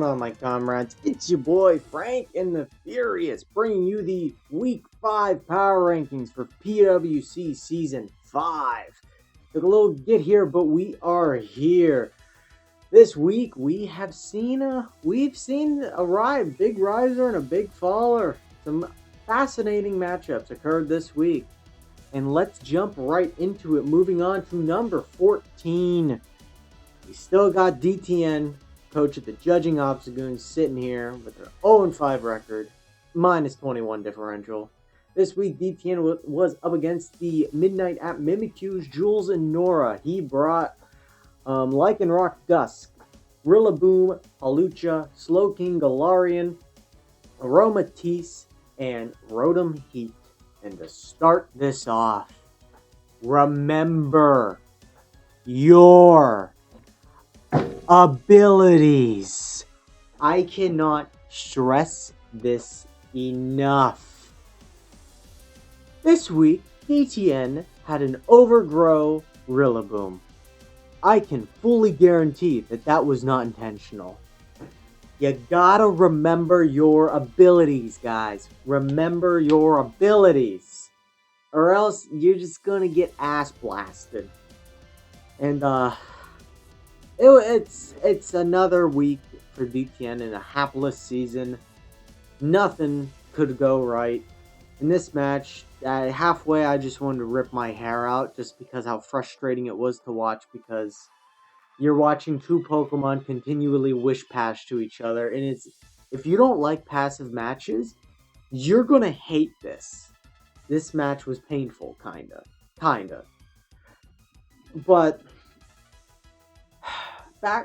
going on, my comrades? It's your boy Frank and the Furious, bringing you the Week 5 Power Rankings for PWC Season 5. Took a little get here, but we are here. This week we have seen a big riser and a big faller. Some fascinating matchups occurred this week, and let's jump right into it. Moving on to number 14. We still got DTN, coach of the Judging Obstagoons, sitting here with their 0-5 record, minus 21 differential. This week, DTN was up against the Midnight at Mimikyu's Julez Norhaaa. He brought Lycanroc Dusk, Rillaboom, Hawlucha, Slowking Galarian, Aromatisse, and Rotom Heat. And to start this off, remember your abilities. I cannot stress this enough. This week, DTN had an Overgrow Rillaboom. I can fully guarantee that that was not intentional. You gotta remember your abilities, guys. Remember your abilities. Or else you're just gonna get ass blasted. And, it's another week for DTN in a hapless season. Nothing could go right. In this match, halfway I just wanted to rip my hair out just because how frustrating it was to watch, because you're watching two Pokemon continually wish pass to each other, and if you don't like passive matches, you're gonna hate this. This match was painful, kinda. But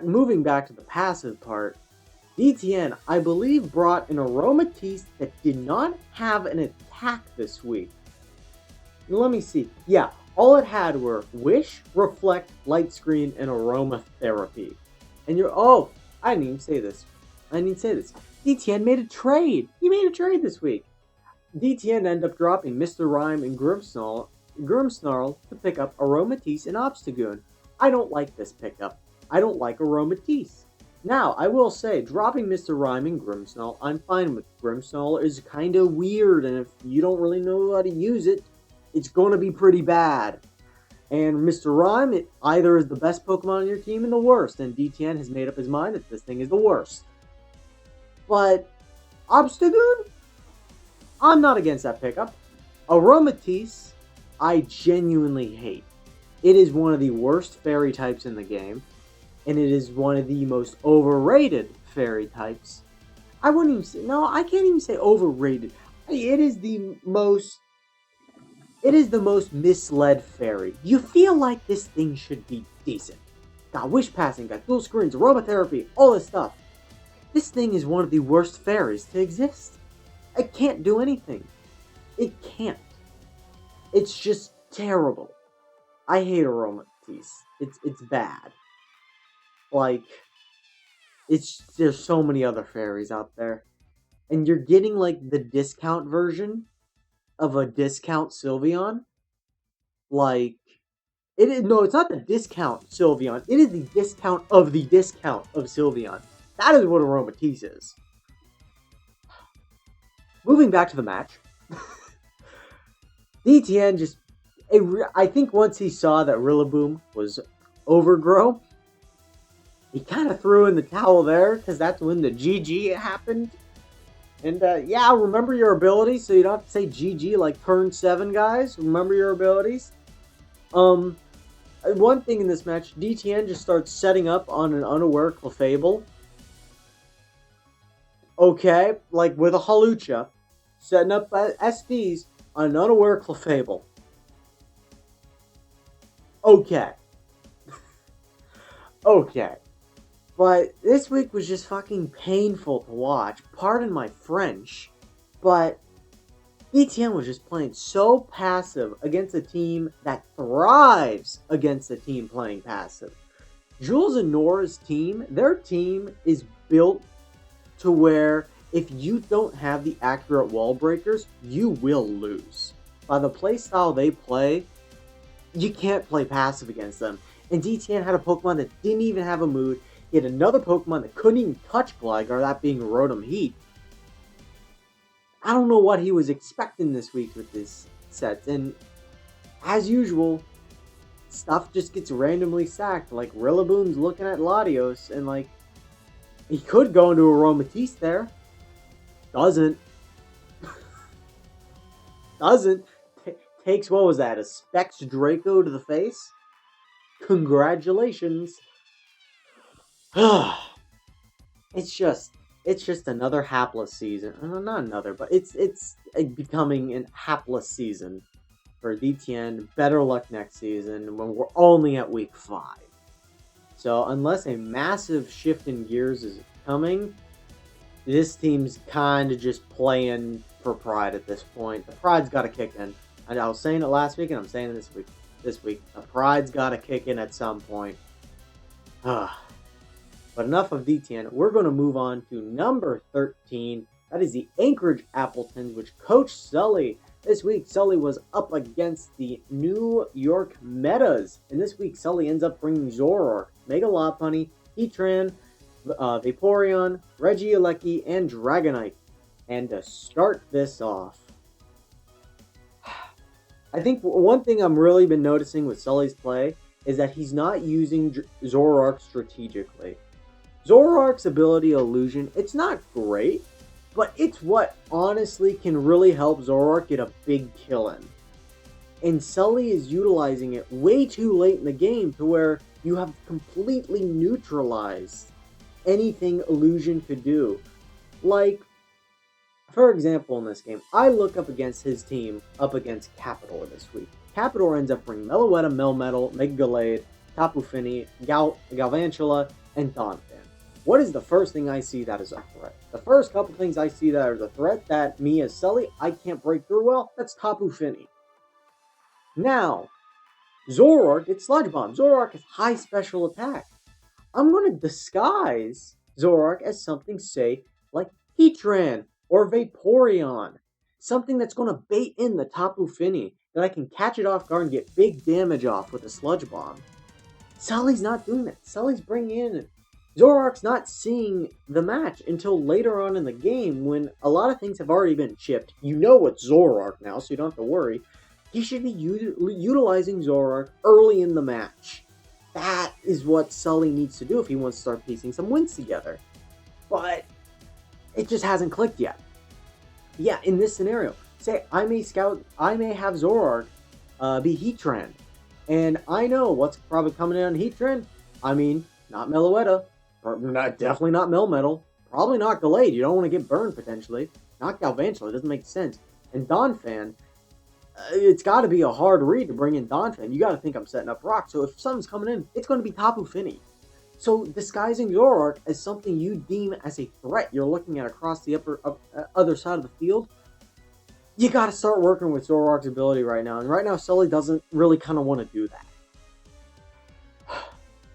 moving back to the passive part, DTN, I believe, brought an Aromatisse that did not have an attack this week. Let me see. Yeah, all it had were Wish, Reflect, Light Screen, and Aromatherapy. And I didn't even say this. DTN made a trade. He made a trade this week. DTN ended up dropping Mr. Rime and Grimmsnarl to pick up Aromatisse and Obstagoon. I don't like this pickup. I don't like Aromatisse. Now, I will say, dropping Mr. Rime and Grimmsnarl, I'm fine with. Grimmsnarl is kind of weird, and if you don't really know how to use it, it's going to be pretty bad. And Mr. Rime, it either is the best Pokemon on your team and the worst, and DTN has made up his mind that this thing is the worst. But Obstagoon? I'm not against that pickup. Aromatisse, I genuinely hate. It is one of the worst fairy types in the game, and it is one of the most overrated fairy types. I can't even say overrated. It is the most misled fairy. You feel like this thing should be decent. Got Wish Passing, got Dual Screens, Aromatherapy, all this stuff. This thing is one of the worst fairies to exist. It can't do anything. It can't. It's just terrible. I hate Aromatisse. It's bad. Like, there's so many other fairies out there. And you're getting, like, the discount version of a discount Sylveon. Like, it's not the discount Sylveon. It is the discount of Sylveon. That is what Aromatisse is. Moving back to the match. DTN I think once he saw that Rillaboom was Overgrow, he kind of threw in the towel there, because that's when the GG happened. And yeah, remember your abilities, so you don't have to say GG like turn 7, guys. Remember your abilities. One thing in this match, DTN just starts setting up on an unaware Clefable. Okay, like with a Hawlucha, setting up SDs on an unaware Clefable. Okay. Okay. But this week was just fucking painful to watch. Pardon my French. But DTN was just playing so passive against a team that thrives against a team playing passive. Julez Norhaa's team, their team is built to where if you don't have the accurate wall breakers, you will lose. By the playstyle they play, you can't play passive against them. And DTN had a Pokemon that didn't even have a mood. He had another Pokemon that couldn't even touch Gligar, that being Rotom Heat. I don't know what he was expecting this week with this set, and as usual, stuff just gets randomly sacked. Like Rillaboom's looking at Latios, and like he could go into Aromatisse there. Doesn't. Doesn't. Takes, what was that, a Specs Draco to the face? Congratulations. It's just another hapless season. Not another, but it's becoming a hapless season for DTN. Better luck next season when we're only at week 5. So unless a massive shift in gears is coming, this team's kind of just playing for pride at this point. The pride's got to kick in. And I was saying it last week, and I'm saying it this week. The pride's got to kick in at some point. But enough of DTN. We're going to move on to number 13. That is the Anchorage Appletons, which Coach Sully. This week, Sully was up against the New York Metas. And this week, Sully ends up bringing Zoroark, Mega Lopunny, Heatran, Vaporeon, Regieleki, and Dragonite. And to start this off, I think one thing I'm really been noticing with Sully's play is that he's not using Zoroark strategically. Zoroark's ability Illusion, it's not great, but it's what honestly can really help Zoroark get a big kill in. And Sully is utilizing it way too late in the game to where you have completely neutralized anything Illusion could do. Like, for example, in this game, I look up against his team up against Cappidore this week. Cappidore ends up bringing Meloetta, Melmetal, Mega Gallade, Tapu Fini, Galvantula, and Donphan. What is the first thing I see that is a threat? The first couple things I see that is a threat that me as Sully, I can't break through well, that's Tapu Fini. Now, Zoroark, it's Sludge Bomb. Zoroark has high special attack. I'm going to disguise Zoroark as something, say, like Heatran or Vaporeon. Something that's going to bait in the Tapu Fini, that I can catch it off guard and get big damage off with a Sludge Bomb. Sully's not doing that. Sully's bringing in... Zoroark's not seeing the match until later on in the game when a lot of things have already been chipped. You know it's Zoroark now, so you don't have to worry. He should be utilizing Zoroark early in the match. That is what Sully needs to do if he wants to start piecing some wins together. But it just hasn't clicked yet. Yeah, in this scenario, say I may have Zoroark be Heatran. And I know what's probably coming in on Heatran. I mean, not Meloetta. Definitely not Melmetal. Probably not Gallade. You don't want to get burned, potentially. Not Galvantula. It doesn't make sense. And Donphan, it's got to be a hard read to bring in Donphan. You got to think I'm setting up Rock. So if something's coming in, it's going to be Tapu Fini. So disguising Zoroark as something you deem as a threat you're looking at across the other side of the field, you got to start working with Zoroark's ability right now. And right now, Sully doesn't really kind of want to do that.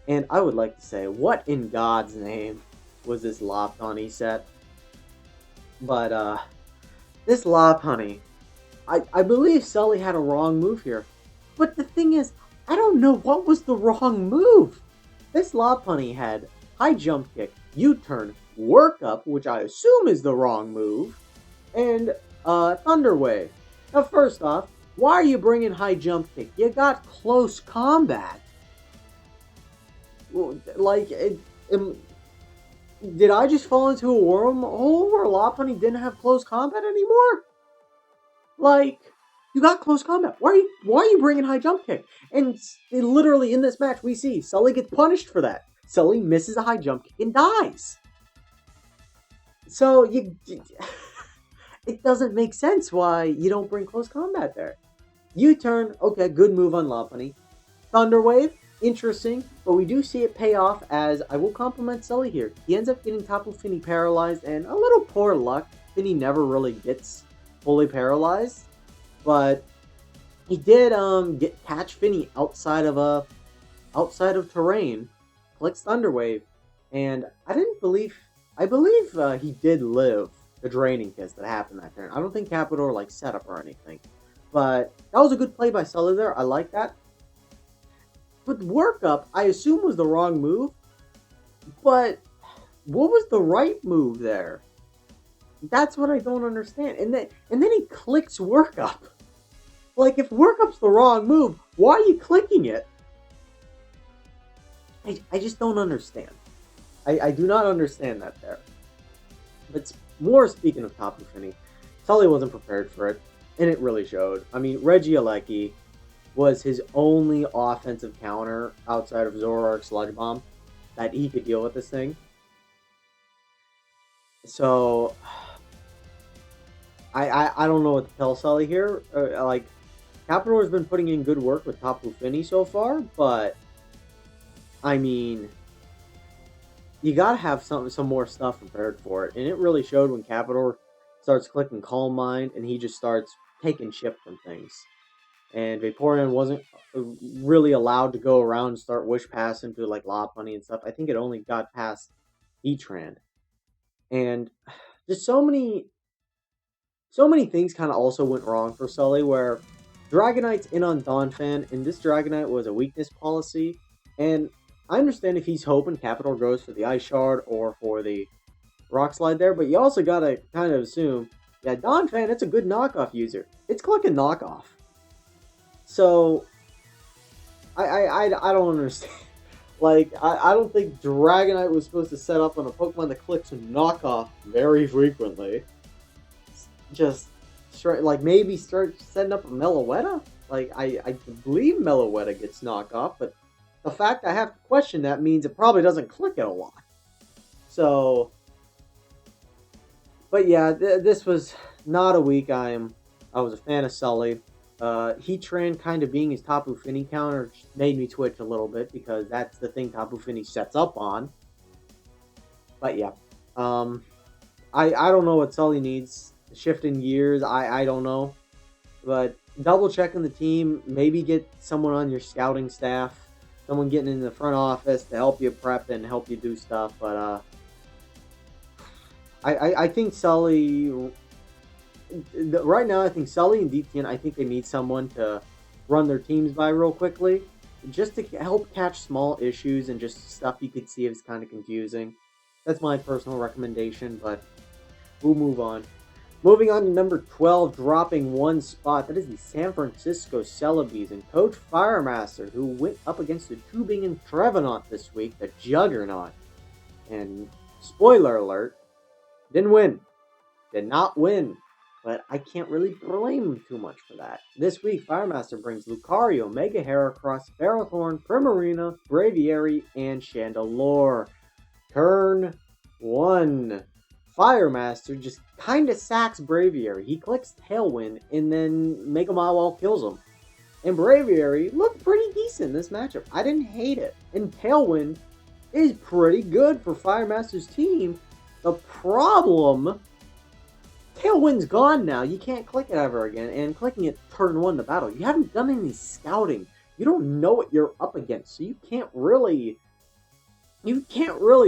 And I would like to say, what in God's name was this Lopunny set? But, this Lopunny, I believe Sully had a wrong move here. But the thing is, I don't know what was the wrong move. This Lopunny had High Jump Kick, U-Turn, Work Up, which I assume is the wrong move, and, Thunder Wave. Now, first off, why are you bringing High Jump Kick? You got Close Combat. Like, did I just fall into a wormhole where Lopunny didn't have Close Combat anymore? Like, you got Close Combat. Why are you bringing High Jump Kick? And literally in this match, we see Sully gets punished for that. Sully misses a High Jump Kick and dies. So, it doesn't make sense why you don't bring Close Combat there. U-Turn, okay, good move on Lopunny. Thunder Wave, interesting, but we do see it pay off as I will compliment Sully here. He ends up getting Tapu Fini paralyzed, and a little poor luck. Fini never really gets fully paralyzed, but he did catch Fini outside of terrain, clicks Thunder Wave, and I believe he did live the Draining Kiss that happened that turn. I don't think Cappidore set up or anything, but that was a good play by Sully there. I like that. But Work Up, I assume, was the wrong move. But what was the right move there? That's what I don't understand. And then he clicks workup. Like, if workup's the wrong move, why are you clicking it? I just don't understand. I do not understand that there. But more speaking of Tapu Fini, Sully wasn't prepared for it, and it really showed. I mean, Reggie Alecki was his only offensive counter outside of Zoroark Sludge Bomb that he could deal with this thing. So I don't know what to tell Sully here. Like, Capidore's been putting in good work with Tapu Fini so far, but I mean, you gotta have some more stuff prepared for it, and it really showed when Capidore starts clicking Calm Mind, and he just starts taking chip from things. And Vaporeon wasn't really allowed to go around and start Wish Passing to like Lopunny and stuff. I think it only got past Heatran, and just so many things kind of also went wrong for Sully, where Dragonite's in on Donphan, and this Dragonite was a weakness policy, and I understand if he's hoping Capidore goes for the Ice Shard or for the Rock Slide there, but you also gotta kind of assume, yeah, Donphan, it's a good knockoff user. It's clicking knockoff. So, I don't understand. Like, I don't think Dragonite was supposed to set up on a Pokemon that clicks knockoff very frequently. Just, like, maybe start setting up a Meloetta? Like, I believe Meloetta gets knockoff, but the fact I have to question that means it probably doesn't click it a lot. So, but yeah, this was not a week I was a fan of Sully. Heatran kind of being his Tapu Fini counter made me twitch a little bit because that's the thing Tapu Fini sets up on. But yeah, I don't know what Sully needs. Shifting gears, I don't know. But double checking the team, maybe get someone on your scouting staff, someone getting in the front office to help you prep and help you do stuff. But I think Sully. Right now, I think Sully and DTN, I think they need someone to run their teams by real quickly, just to help catch small issues and just stuff you could see is kind of confusing. That's my personal recommendation, but we'll move on. Moving on to number 12, dropping one spot. That is the San Francisco Celebes and Coach Firemaster, who went up against the Tubing and Trevenant this week, the Juggernaut. And spoiler alert, didn't win. Did not win. But I can't really blame him too much for that. This week, Firemaster brings Lucario, Mega Heracross, Ferrothorn, Primarina, Braviary, and Chandelure. Turn 1. Firemaster just kind of sacks Braviary. He clicks Tailwind, and then Mega Mawile kills him. And Braviary looked pretty decent in this matchup. I didn't hate it. And Tailwind is pretty good for Firemaster's team. The problem... Tailwind's gone now. You can't click it ever again. And clicking it turn 1 to battle. You haven't done any scouting. You don't know what you're up against. So you can't really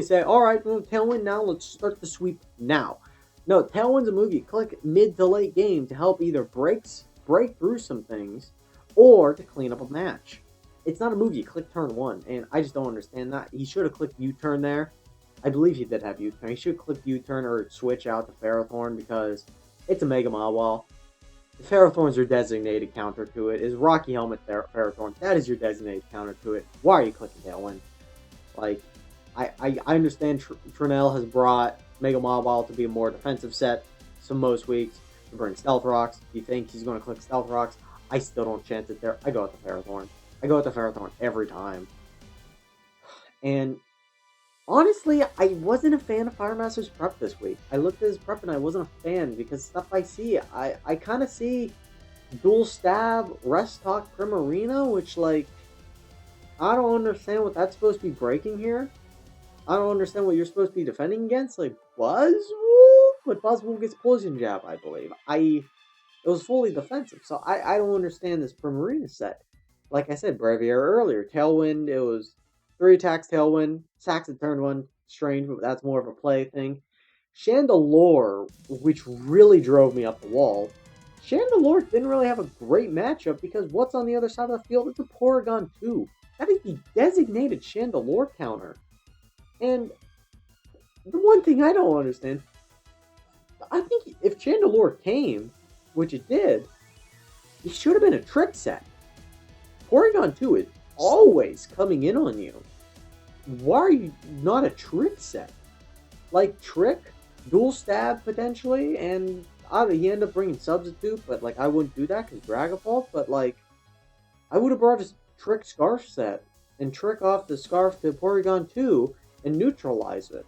say, alright, well, Tailwind now, let's start the sweep now. No, Tailwind's a move you click mid to late game to help either break through some things or to clean up a match. It's not a move you click turn 1. And I just don't understand that. He should have clicked U-turn there. I believe he did have U-turn. He should click U-turn or switch out to Ferrothorn because it's a Mega Mawile. The Ferrothorn's your designated counter to it. Is Rocky Helmet Ferrothorn? That is your designated counter to it. Why are you clicking Tailwind? Like, I understand Trannel has brought Mega Mawile to be a more defensive set most weeks. To bring Stealth Rocks. If you think he's going to click Stealth Rocks, I still don't chance it there. I go with the Ferrothorn. I go with the Ferrothorn every time. And... honestly, I wasn't a fan of Firemaster's prep this week. I looked at his prep and I wasn't a fan because stuff I see, I kind of see dual stab, rest talk, Primarina, which, like, I don't understand what that's supposed to be breaking here. I don't understand what you're supposed to be defending against. Like, Buzzwole? But Buzzwole gets Poison Jab, I believe. It was fully defensive, so I don't understand this Primarina set. Like I said, Braviary earlier, Tailwind, it was 3 attacks, Tailwind, sacks at turn 1, strange, but that's more of a play thing. Chandelure, which really drove me up the wall. Chandelure didn't really have a great matchup because what's on the other side of the field? It's a Porygon 2. That is the designated Chandelure counter. And the one thing I don't understand, I think if Chandelure came, which it did, it should have been a trick set. Porygon 2 is always coming in on you. Why are you not a trick set? Like trick, dual stab potentially, and he ended up bringing substitute, but like I wouldn't do that because Dragapult. But like I would have brought a trick scarf set and trick off the scarf to Porygon 2 and neutralize it.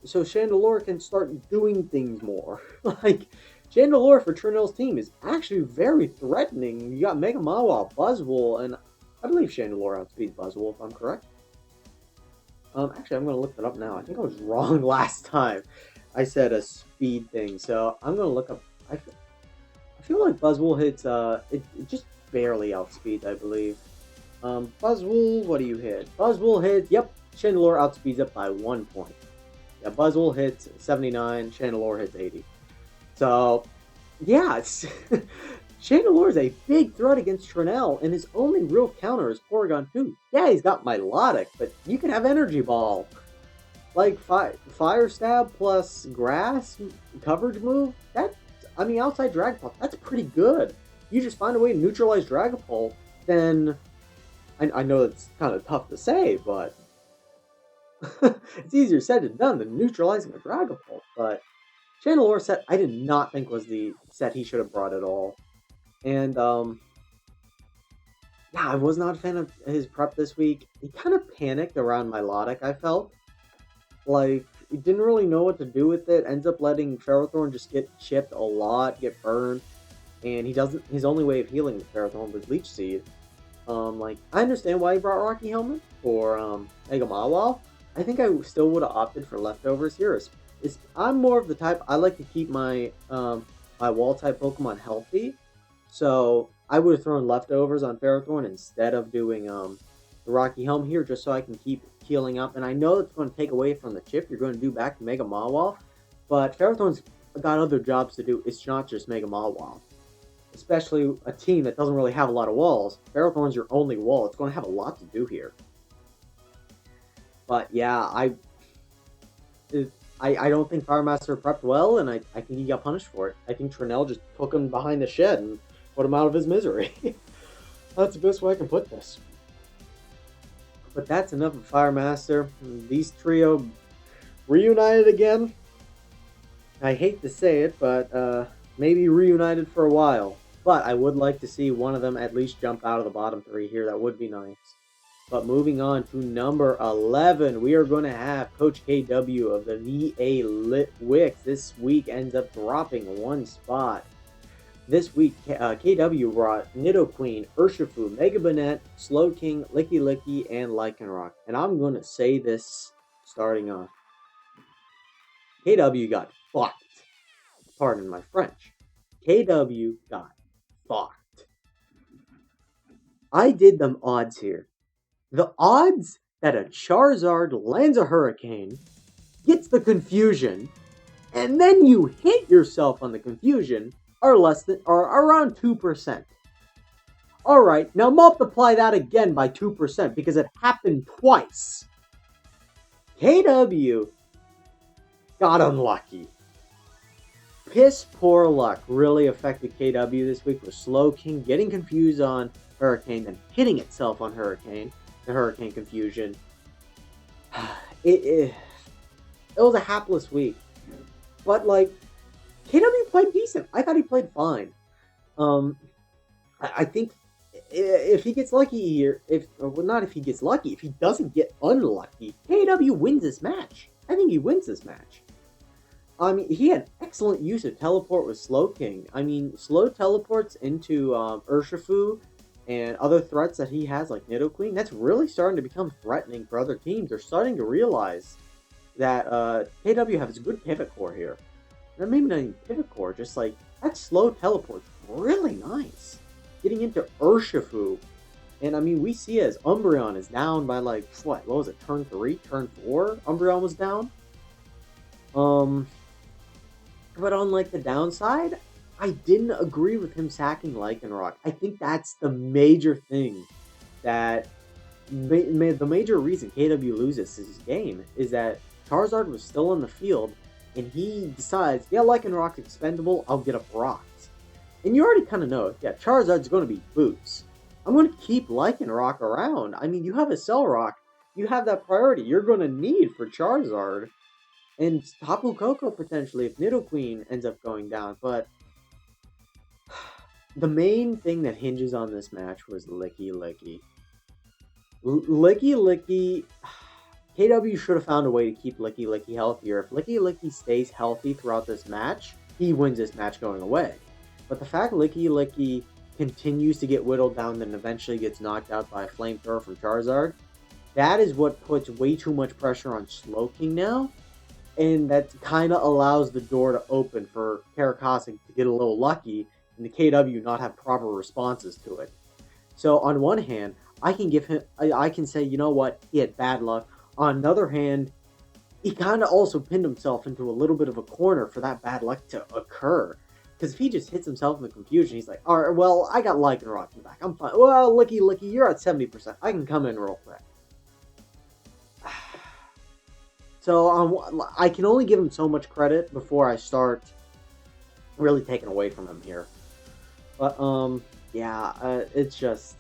So Chandelure can start doing things more. Like Chandelure for Trannel's team is actually very threatening. You got Mega Mawile, Buzzwole, and I believe Chandelure outspeeds Buzzwole if I'm correct. Actually, I'm going to look that up now. I think I was wrong last time. I said a speed thing, so I'm going to look up. I feel like Buzzwole hits, it just barely outspeeds, I believe. Buzzwole, what do you hit? Buzzwole hits, yep, Chandelure outspeeds it by 1 point. Yeah, Buzzwole hits 79, Chandelure hits 80. So, yeah, it's Chandelure is a big threat against Trannel, and his only real counter is Porygon 2. Yeah, he's got Milotic, but you can have Energy Ball. Like, Fire Stab plus Grass coverage move, outside Dragapult, that's pretty good. You just find a way to neutralize Dragapult, then I know it's kind of tough to say, but it's easier said than done than neutralizing a Dragapult. But Chandelure set, I did not think was the set he should have brought at all. And, yeah, I was not a fan of his prep this week. He kind of panicked around Milotic, I felt. Like, he didn't really know what to do with it. Ends up letting Ferrothorn just get chipped a lot, get burned. And his only way of healing the Ferrothorn was Leech Seed. I understand why he brought Rocky Helmet for, Mega Mawile. I think I still would have opted for Leftovers here. I'm more of the type, I like to keep my, my Wall-type Pokemon healthy. So, I would have thrown Leftovers on Ferrothorn instead of doing, the Rocky Helm here, just so I can keep healing up. And I know it's going to take away from the chip you're going to do back to Mega Mawile, but Ferrothorn's got other jobs to do. It's not just Mega Mawile. Especially a team that doesn't really have a lot of walls. Ferrothorn's your only wall. It's going to have a lot to do here. But yeah, I don't think Firemaster prepped well, and I think he got punished for it. I think Trannel just took him behind the shed and put him out of his misery. That's the best way I can put this. But that's enough of Firemaster. These trio reunited again. I hate to say it, but maybe reunited for a while. But I would like to see one of them at least jump out of the bottom 3 here. That would be nice. But moving on to number 11, we are going to have Coach KW of the VA Lit Wicks. This week ends up dropping 1 spot. This week, KW brought Nidoqueen, Urshifu, Mega Banette, Slowking, Licky Licky, and Lycanroc. And I'm going to say this starting off. KW got fucked. Pardon my French. KW got fucked. I did them odds here. The odds that a Charizard lands a Hurricane, gets the confusion, and then you hit yourself on the confusion are around 2%. Alright, now multiply that again by 2% because it happened twice. KW got unlucky. Piss poor luck really affected KW this week with Slowking getting confused on Hurricane, then hitting itself on Hurricane. The Hurricane confusion. It was a hapless week. But, like, KW played decent. I thought he played fine. I think if he gets lucky here, not if he gets lucky, if he doesn't get unlucky, KW wins this match. I think he wins this match. I mean, he had excellent use of teleport with Slowking. I mean, slow teleports into Urshifu and other threats that he has, like Nidoqueen, that's really starting to become threatening for other teams. They're starting to realize that KW has a good pivot core here. Or maybe not even pivot core, just like, that slow teleport's really nice. Getting into Urshifu. And I mean, we see as Umbreon is down by like, what was it, turn 3, turn 4? Umbreon was down. But on like the downside, I didn't agree with him sacking Lycanroc. I think that's the major thing that the major reason KW loses his game is that Charizard was still on the field, and he decides, yeah, Lycanroc's expendable, I'll get up rocks. And you already kind of know, yeah, Charizard's going to be boots. I'm going to keep Lycanroc around. I mean, you have a Cell Rock, you have that priority you're going to need for Charizard. And Tapu Koko potentially if Nidoqueen ends up going down. But the main thing that hinges on this match was Licky Licky. Licky Licky... KW should have found a way to keep Licky Licky healthier. If Licky Licky stays healthy throughout this match, he wins this match going away. But the fact Licky Licky continues to get whittled down and eventually gets knocked out by a Flamethrower from Charizard, that is what puts way too much pressure on Slowking now. And that kind of allows the door to open for Caracasa to get a little lucky and the KW not have proper responses to it. So on one hand, I can say, you know what, he had bad luck. On the other hand, he kind of also pinned himself into a little bit of a corner for that bad luck to occur. Because if he just hits himself in the confusion, he's like, alright, well, I got Lycanroc in the back. I'm fine. Well, Licky Licky, you're at 70%. I can come in real quick. So I can only give him so much credit before I start really taking away from him here. But, yeah, it's just...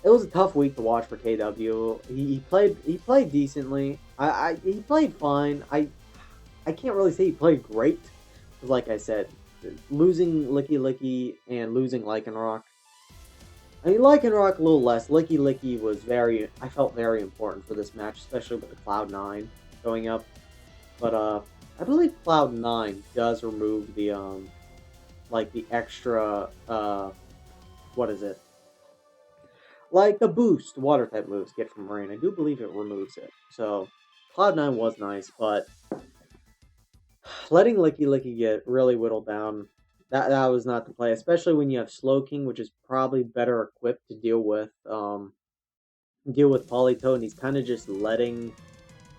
It was a tough week to watch for KW. He played decently. He played fine. I can't really say he played great. Because like I said, losing Licky Licky and losing Lycanroc. I mean, Lycanroc a little less. Licky Licky was I felt very important for this match, especially with the Cloud9 going up. But, I believe Cloud9 does remove the, like, the extra, what is it? Like the boost Water-type moves get from Rain. I do believe it removes it. So, Cloud9 was nice, but letting Licky Licky get really whittled down, that was not the play. Especially when you have Slowking, which is probably better equipped to deal with Politoed, and he's kind of just letting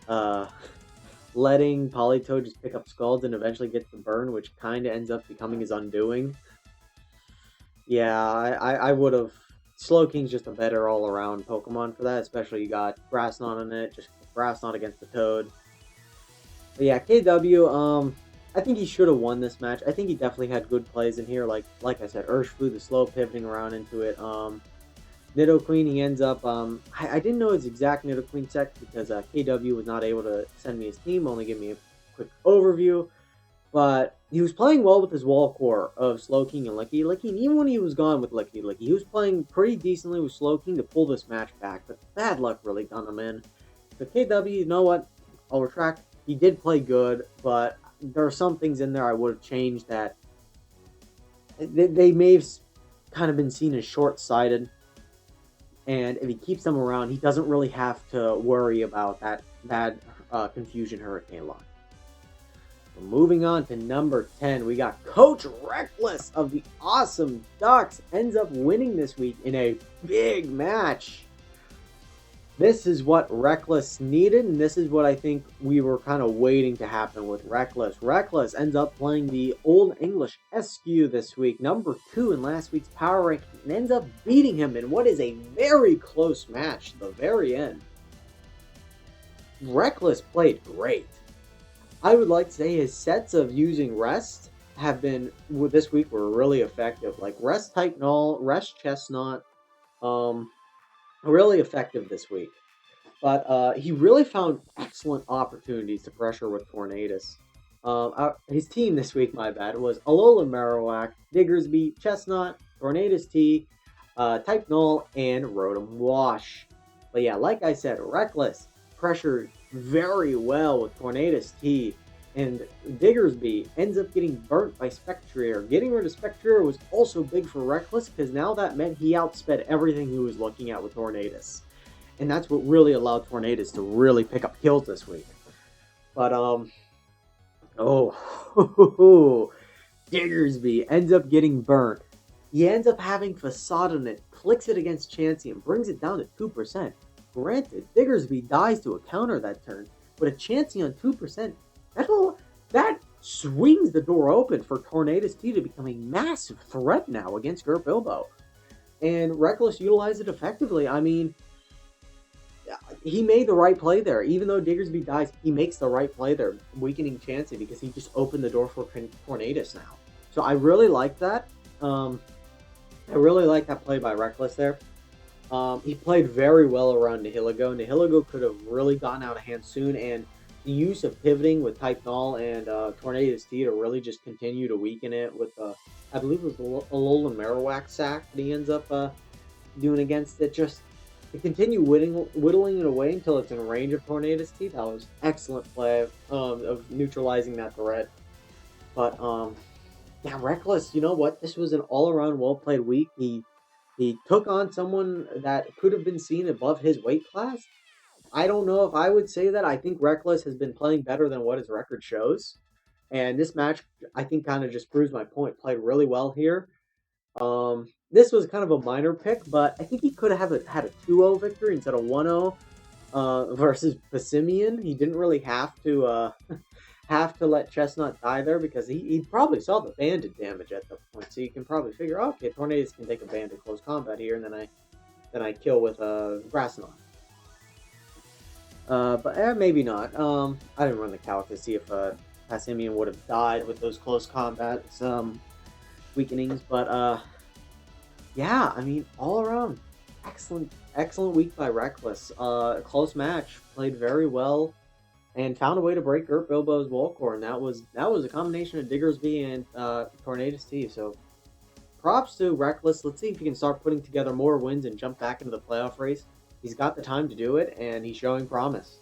Politoed just pick up Scalds and eventually get the burn, which kind of ends up becoming his undoing. Yeah, I would have... Slowking's just a better all-around Pokemon for that, especially you got Grass Knot on it, just Grass Knot against the Toad. But yeah, KW, I think he should have won this match. I think he definitely had good plays in here, like I said, Urshifu, the slow pivoting around into it. Nidoqueen, he ends up, I didn't know his exact Nidoqueen tech because KW was not able to send me his team, only give me a quick overview. But he was playing well with his wall core of Slowking and Licky Licky, and even when he was gone with Licky Licky, he was playing pretty decently with Slowking to pull this match back, but bad luck really done him in. But KW, you know what? I'll retract. He did play good, but there are some things in there I would have changed that they may have kind of been seen as short-sighted. And if he keeps them around, he doesn't really have to worry about that bad Confusion Hurricane lock. Moving on to number 10, we got Coach Reckless of the Awesome Ducks ends up winning this week in a big match. This is what Reckless needed, and this is what I think we were kind of waiting to happen with Reckless. Reckless ends up playing the Old English SQ this week, number 2 in last week's power ranking, and ends up beating him in what is a very close match to the very end. Reckless played great. I would like to say his sets of using Rest have been, this week, were really effective. Like Rest Type Null, Rest Chestnut, really effective this week. But he really found excellent opportunities to pressure with Tornadus. His team this week, my bad, was Alolan Marowak, Diggersby, Chestnut, Tornadus T, Type Null, and Rotom Wash. But yeah, like I said, Reckless pressured very well with Tornadus T, and Diggersby ends up getting burnt by Spectrier. Getting rid of Spectrier was also big for Reckless, because now that meant he outsped everything he was looking at with Tornadus. And that's what really allowed Tornadus to really pick up kills this week. But, Diggersby ends up getting burnt. He ends up having Facade on it, clicks it against Chansey, and brings it down to 2%. Granted, Diggersby dies to a counter that turn, but a Chansey on 2%, that swings the door open for Tornadus T to become a massive threat now against Gert Bilbo. And Reckless utilized it effectively. I mean, he made the right play there. Even though Diggersby dies, he makes the right play there, weakening Chansey because he just opened the door for Tornadus now. So I really like that. I really like that play by Reckless there. He played very well around Nihilego. Nihilego could have really gotten out of hand soon, and the use of pivoting with Type Null and Tornadus T to really just continue to weaken it with, I believe it was Alolan Marowak sack that he ends up doing against it. Just to continue whittling it away until it's in range of Tornadus T. That was excellent play of neutralizing that threat. But, yeah, Reckless, you know what? This was an all-around well-played week. He took on someone that could have been seen above his weight class. I don't know if I would say that. I think Reckless has been playing better than what his record shows. And this match, I think, kind of just proves my point. Played really well here. This was kind of a minor pick, but I think he could have had a 2-0 victory instead of 1-0 versus Passimian. He didn't really have to let Chestnut die there because he probably saw the banded damage at the point, so you can probably figure, oh, okay, Tornadus can take a banded close combat here, and then I kill with Grass Knot. But maybe not. I didn't run the calc to see if Passimian would have died with those close combat weakenings, but yeah, I mean, all around, excellent week by Reckless. Close match, played very well, and found a way to break Gert Bilbo's Volcore, and that was a combination of Diggersby and Tornadus T. So props to Reckless. Let's see if he can start putting together more wins and jump back into the playoff race. He's got the time to do it, and he's showing promise.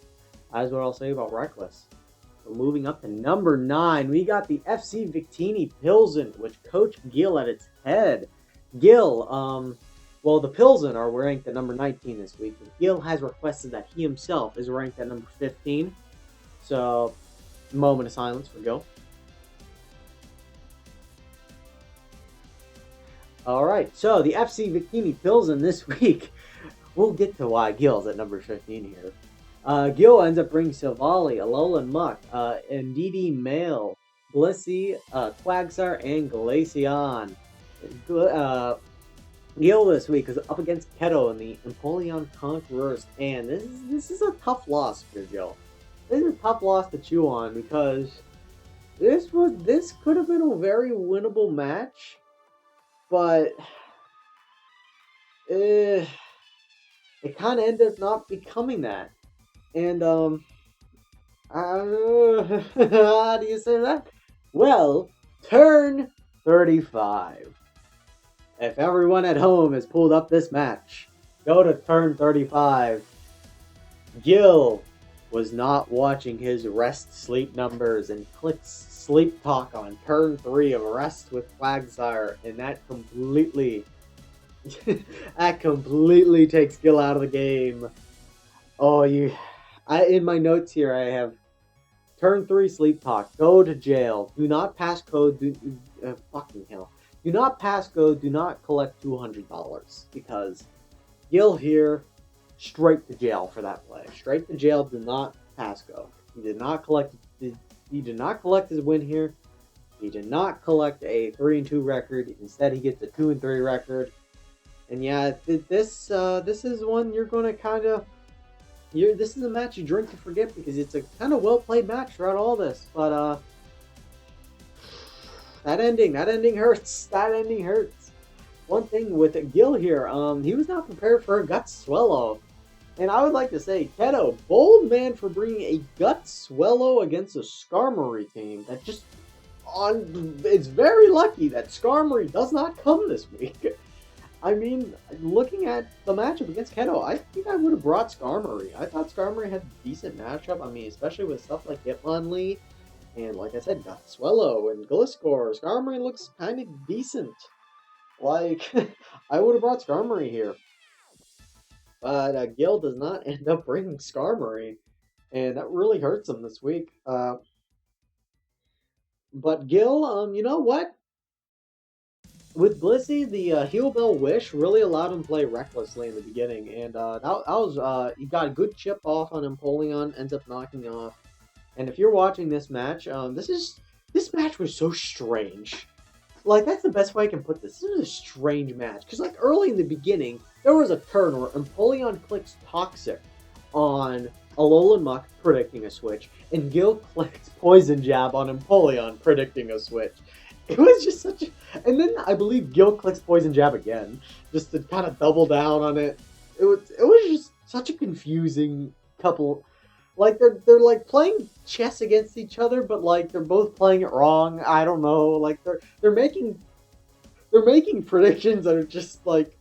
That's what I'll say about Reckless. So moving up to number 9, we got the FC Victini Pilsen, with Coach Guil at its head. Guil, well, the Pilsen are ranked at number 19 this week, and Guil has requested that he himself is ranked at number 15. So, moment of silence for Guil. Alright, so the FC Victini Pilsen this week, we'll get to why Guil's at number 15 here. Guil ends up bringing Silvally, Alolan Muck, Ndidi Mail, Blissey, Quagsire, and Glaceon. Guil this week is up against Keto in the Empoleon Conquerors, and this is a tough loss for Guil. This is a tough loss to chew on because this could have been a very winnable match, but it kind of ended up not becoming that. And how do you say that? Well, turn 35. If everyone at home has pulled up this match, go to turn 35. Guil was not watching his rest-sleep numbers and clicks sleep talk on turn 3 of Rest with Quagsire, and that completely takes Guil out of the game. Oh, in my notes here I have turn 3 sleep talk. Go to jail. Do not pass code. Fucking hell. Do not pass go. Do not collect $200 because Guil here straight to jail for that play. Straight to jail. Do not pass go. He did not collect. He did not collect his win here. He did not collect a 3-2 record. Instead, he gets a 2-3 record. And yeah, this is one you're going to kind of. This is a match you drink to forget because it's a kind of well played match throughout all this. But that ending hurts. That ending hurts. One thing with Guil here, he was not prepared for a Gut Swallow. And I would like to say, Keto, bold man for bringing a Gut Swallow against a Skarmory team. That just it's very lucky that Skarmory does not come this week. I mean, looking at the matchup against Keto, I think I would have brought Skarmory. I thought Skarmory had a decent matchup. I mean, especially with stuff like Hitmonlee, and like I said, Gut Swallow and Gliscor. Skarmory looks kind of decent. Like, I would have brought Skarmory here. But Guil does not end up bringing Skarmory, and that really hurts him this week. But Guil, you know what? With Blissey, the Heal Bell Wish really allowed him to play recklessly in the beginning, and that was he got a good chip off on Empoleon, ends up knocking off. And if you're watching this match, this match was so strange. Like, that's the best way I can put this. This was a strange match because, like, early in the beginning, there was a turn where Empoleon clicks Toxic on Alolan Muck predicting a switch, and Guil clicks Poison Jab on Empoleon predicting a switch. It was just such a... And then I believe Guil clicks Poison Jab again, just to kind of double down on it. It was just such a confusing couple. Like, they're like playing chess against each other, but like they're both playing it wrong. I don't know. Like they're making predictions that are just like,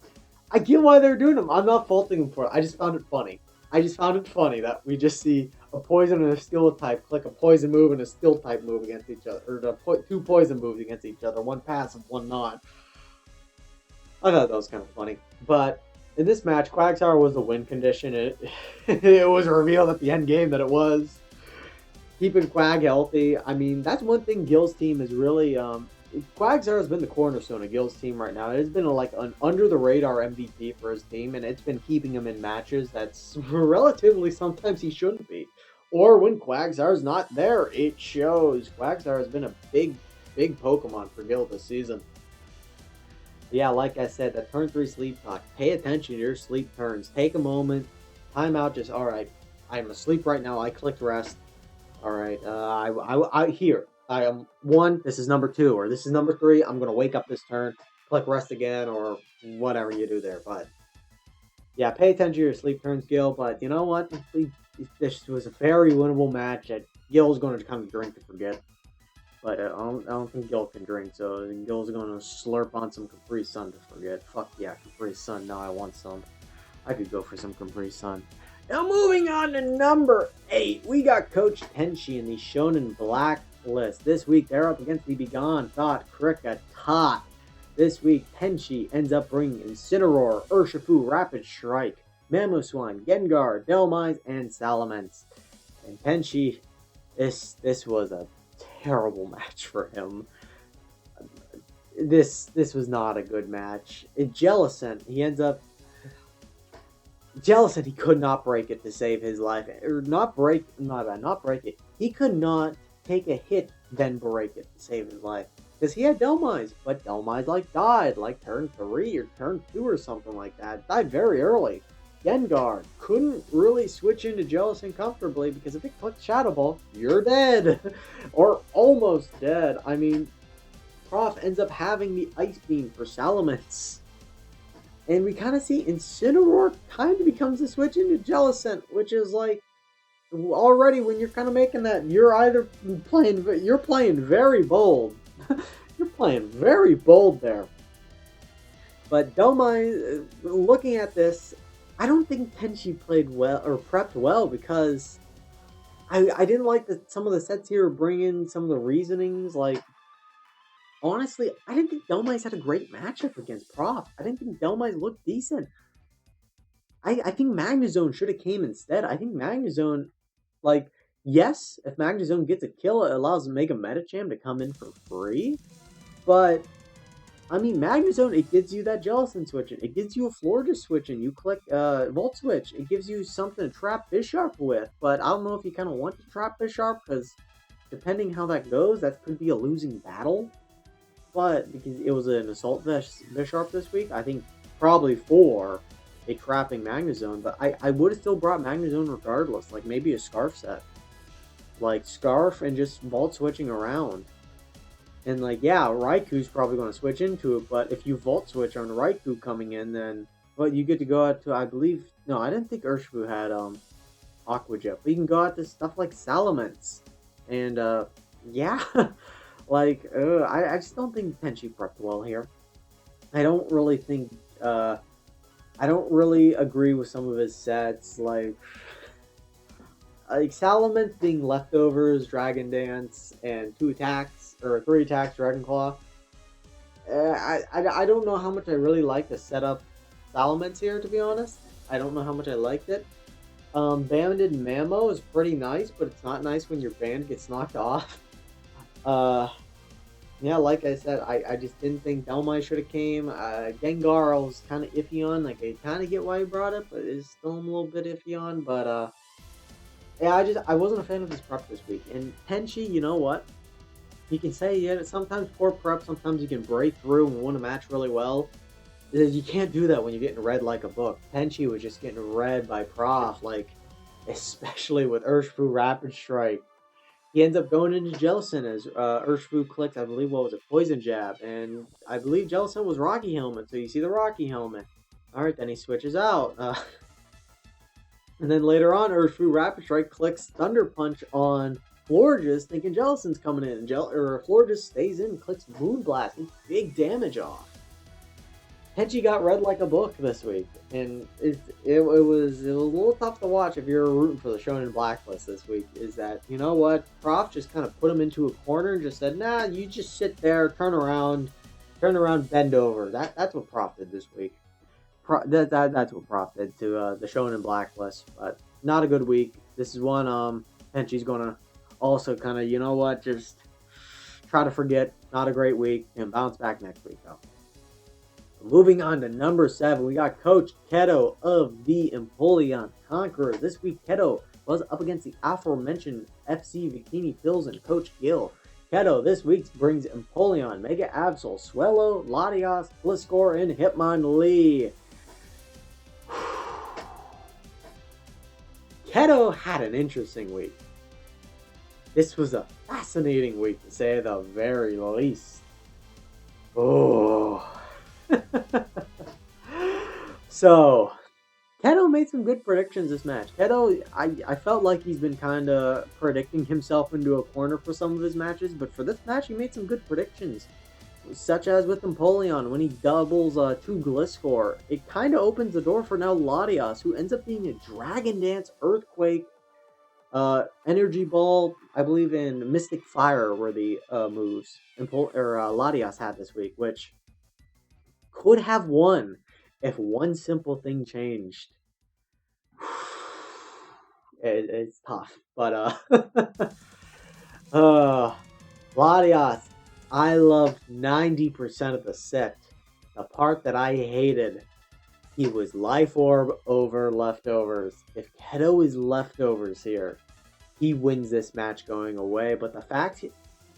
I get why they're doing them. I'm not faulting them for it. I just found it funny. I just found it funny that we just see a poison and a steel type click a poison move and a steel type move against each other, or two poison moves against each other, one passive, one non. I thought that was kind of funny. But in this match, Quagsire was the win condition. It was revealed at the end game that it was. Keeping Quag healthy. I mean, that's one thing Guil's team is really... Quagsire has been the cornerstone of Guil's team right now. It has been like an under-the-radar MVP for his team, and it's been keeping him in matches that's relatively sometimes he shouldn't be. Or when Quagsire's not there, it shows. Quagsire has been a big Pokemon for Guil this season. Yeah, like I said, that turn 3 sleep talk. Pay attention to your sleep turns. Take a moment. Time out. Just, alright, I'm asleep right now. I clicked rest. Alright, here. I am 1, this is number 2, or this is number 3. I'm going to wake up this turn, click rest again, or whatever you do there. But, yeah, pay attention to your sleep turns, Guil. But, you know what? This was a very winnable match that Guil's going to kind of drink to forget. But I don't think Guil can drink, so Guil's going to slurp on some Capri Sun to forget. Fuck yeah, Capri Sun. Now I want some. I could go for some Capri Sun. Now moving on to number 8. We got Coach Tenshi in the Shonen Black list. This week they're up against the Begone Thought Kricketot. This week Tenshi ends up bringing Incineroar, Urshifu, Rapid Strike, Mamoswine, Gengar, Dhelmise, and Salamence. And Tenshi, this was a terrible match for him. This was not a good match. Jellicent, he ends up... Jellicent, he could not break it to save his life. Or not break it. He could not take a hit, then break it to save his life. Because he had Dhelmise, but Dhelmise died turn 3 or turn 2 or something like that. Died very early. Gengar couldn't really switch into Jellicent comfortably because if it clicked Shadow Ball, you're dead. Or almost dead. I mean, Prof ends up having the Ice Beam for Salamence. And we kind of see Incineroar kind of becomes a switch into Jellicent, which is like, already when you're kind of making that, you're playing very bold. You're playing very bold there. But Dhelmise, looking at this, I don't think Tenshi played well or prepped well because I didn't like some of the sets here bring in some of the reasonings. Like, honestly, I didn't think Dhelmise had a great matchup against Prof. I didn't think Dhelmise looked decent. I think Magnezone should have came instead. I think Magnezone, like, yes, if Magnezone gets a kill, it allows Mega Medicham to come in for free. But, I mean, Magnezone, it gives you that Jellicent switching. It gives you a Florida switching. You click Volt Switch. It gives you something to trap Bisharp with. But I don't know if you kind of want to trap Bisharp, because depending how that goes, that could be a losing battle. But, because it was an Assault Bisharp this week, I think probably for a trapping Magnezone. But I would have still brought Magnezone regardless. Like, maybe a Scarf set. Like, Scarf and just Volt Switching around. And, like, yeah, Raiku's probably going to switch into it, but if you Volt Switch on Raikou coming in, then, well, you get to go out to, I believe, no, I didn't think Urshifu had, Aqua Jet, but you can go out to stuff like Salamence. And, yeah, like, I just don't think Tenshi prepped well here. I don't really think, I don't really agree with some of his sets, like Salamence being leftovers, Dragon Dance, and 2 attacks, or 3 attacks, Dragon Claw. I don't know how much I really like to set up Salamence here, to be honest. I don't know how much I liked it. Banded Mamo is pretty nice, but it's not nice when your band gets knocked off. Yeah, like I said, I just didn't think Dhelmise should have came. Gengar I was kind of iffy on. Like, I kind of get why he brought it, but it's still a little bit iffy on. But, yeah, I wasn't a fan of his prep this week. And Tenshi, you know what? You can say, yeah, sometimes poor prep, sometimes you can break through and win a match really well. You can't do that when you're getting read like a book. Tenshi was just getting read by Prof. Like, especially with Urshifu Rapid Strike. He ends up going into Jellicent as Urshifu clicks, I believe, what was it, Poison Jab, and I believe Jellicent was Rocky Helmet, so you see the Rocky Helmet. Alright, then he switches out. And then later on, Urshifu Rapid Strike clicks Thunder Punch on Florges, thinking Jellicent's coming in, and Florges stays in, clicks Moon Blast, gets big damage off. Tenshi got read like a book this week, and it was a little tough to watch if you're rooting for the Shonen Blacklist this week. Is that, you know what, Prof just kind of put him into a corner and just said, nah, you just sit there, turn around, bend over. That's what Prof did this week. That's what Prof did to the Shonen Blacklist, but not a good week. This is one Tenshi's gonna also kind of, you know what, just try to forget. Not a great week, and bounce back next week though. Moving on to number 7, we got Coach Keto of the Empoleon Conquerors. This week, Keto was up against the aforementioned FC Victini Pilsen Coach Guil. Keto this week brings Empoleon, Mega Absol, Swellow, Latias, Gliscor, and Hitmonlee. Keto had an interesting week. This was a fascinating week, to say the very least. Oh. So, Keto made some good predictions this match. Keto, I felt like he's been kind of predicting himself into a corner for some of his matches, but for this match, he made some good predictions. Such as with Empoleon, when he doubles 2 Gliscor, it kind of opens the door for now Latias, who ends up being a Dragon Dance, Earthquake, Energy Ball, I believe in Mystic Fire were the moves Latias had this week, which could have won if one simple thing changed. It's tough, but Latias, I loved 90% of the set. The part that I hated, he was Life Orb over Leftovers. If Keto is Leftovers here, he wins this match going away. But the fact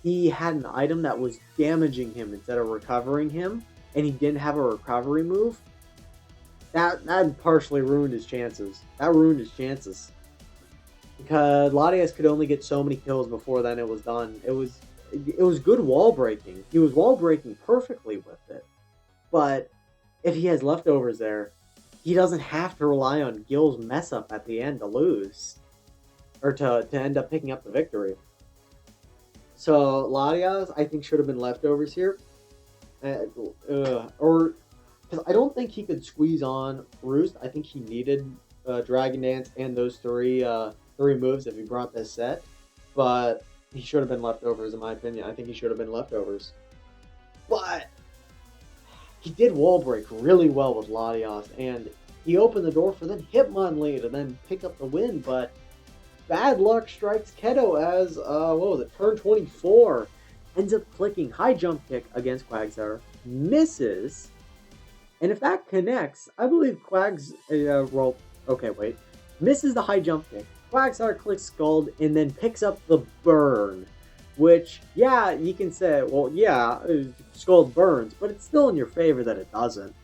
he had an item that was damaging him instead of recovering him, and he didn't have a recovery move, that partially ruined his chances. Because Latias could only get so many kills before then it was done. It was good wall breaking. He was wall breaking perfectly with it. But if he has Leftovers there, he doesn't have to rely on Guil's mess up at the end to lose. Or to end up picking up the victory. So Latias, I think, should have been Leftovers here. Or because I don't think he could squeeze on Roost. I think he needed Dragon Dance and those three moves if he brought this set. But he should have been Leftovers, in my opinion. I think he should have been Leftovers. But he did wall break really well with Latias, and he opened the door for then Hitmonlee to then pick up the win. But bad luck strikes Keto as turn 24. Ends up clicking high jump kick against Quagsire, misses, and if that connects, I believe misses the high jump kick. Quagsire clicks Scald and then picks up the burn, which, yeah, you can say, well, yeah, Scald burns, but it's still in your favor that it doesn't.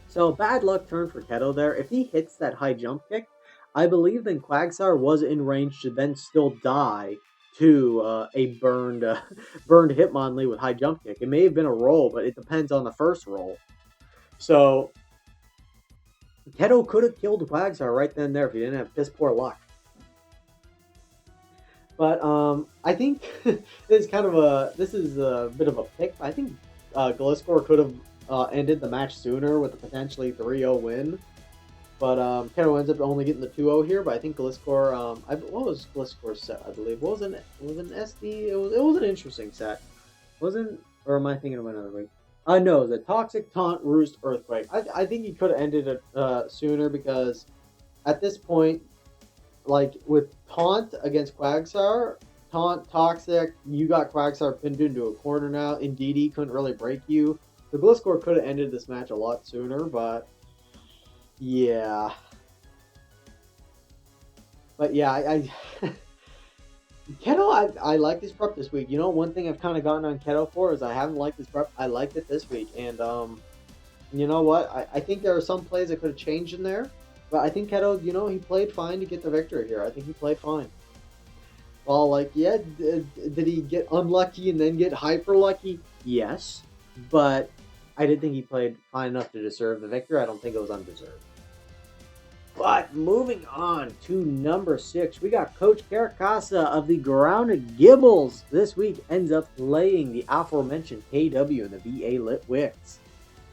So bad luck turn for Keto there. If he hits that high jump kick, I believe then Quagsire was in range to then still die to a burned Hitmonlee with high jump kick. It may have been a roll, but it depends on the first roll. So Keto could have killed Quagsire right then and there if he didn't have piss poor luck. But I think this is a bit of a pick. I think Gliscor could have ended the match sooner with a potentially 3-0 win. But Keto ends up only getting the 2-0 here. But I think Gliscor, what was Gliscor's set? I believe it was an SD. It was an interesting set. Wasn't, or am I thinking of another week? No, the Toxic Taunt Roost Earthquake. I think he could have ended it sooner, because at this point, like with Taunt against Quagsire, Taunt Toxic, you got Quagsire pinned into a corner now. Indeed, he couldn't really break you. The Gliscor could have ended this match a lot sooner, but yeah. But yeah, I Keto, I like this prep this week. You know, one thing I've kind of gotten on Keto for is I haven't liked this prep. I liked it this week, and you know what? I think there are some plays I could have changed in there. But I think Keto, he played fine to get the victory here. I think he played fine. Well, like, yeah, did he get unlucky and then get hyper lucky? Yes. But I did think he played fine enough to deserve the victory. I don't think it was undeserved. But moving on to number 6, we got Coach Caracasa of the Grounded Gibbles. This week ends up playing the aforementioned KW and the VA Lit Wicks.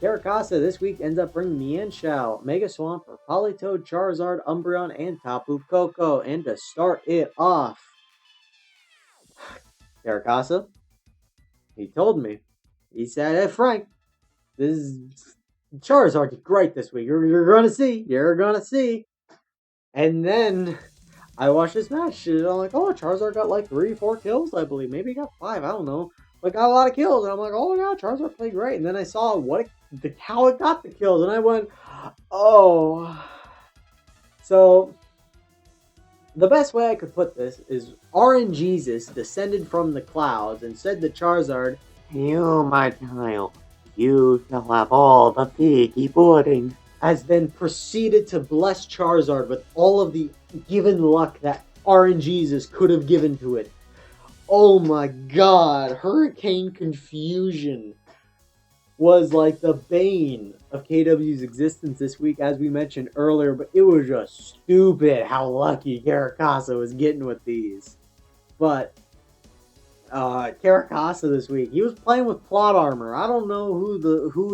Caracasa this week ends up bringing Mienshao, Mega Swampert, Politoed, Charizard, Umbreon, and Tapu Koko. And to start it off, Caracasa, he told me, he said, "Hey Frank, this is Charizard is great this week. You're gonna see. You're gonna see." And then I watched this match, and I'm like, "Oh, Charizard got like 3-4 kills, I believe. Maybe he got 5. I don't know. But got a lot of kills." And I'm like, "Oh yeah, Charizard played great." And then I saw how it got the kills, and I went, "Oh." So the best way I could put this is RNGesus descended from the clouds and said to Charizard, "You, my child, you shall have all the piggy pudding." As then proceeded to bless Charizard with all of the given luck that RNGesus could have given to it. Oh my god, Hurricane Confusion was like the bane of KW's existence this week, as we mentioned earlier, but it was just stupid how lucky Caracasa was getting with these. But Caracasa this week, he was playing with plot armor. I don't know who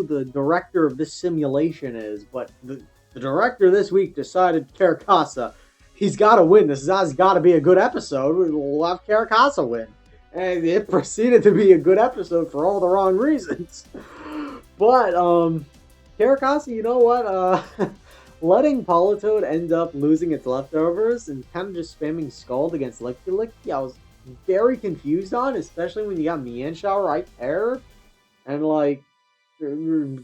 the director of this simulation is, but the director this week decided Caracasa, he's got to win. This has got to be a good episode. We'll have Caracasa win. And it proceeded to be a good episode for all the wrong reasons. But, Caracasa, you know what? Letting Politoed end up losing its leftovers and kind of just spamming Scald against Licky Licky, I was very confused on, especially when you got Mienshao right there. And, like, Licky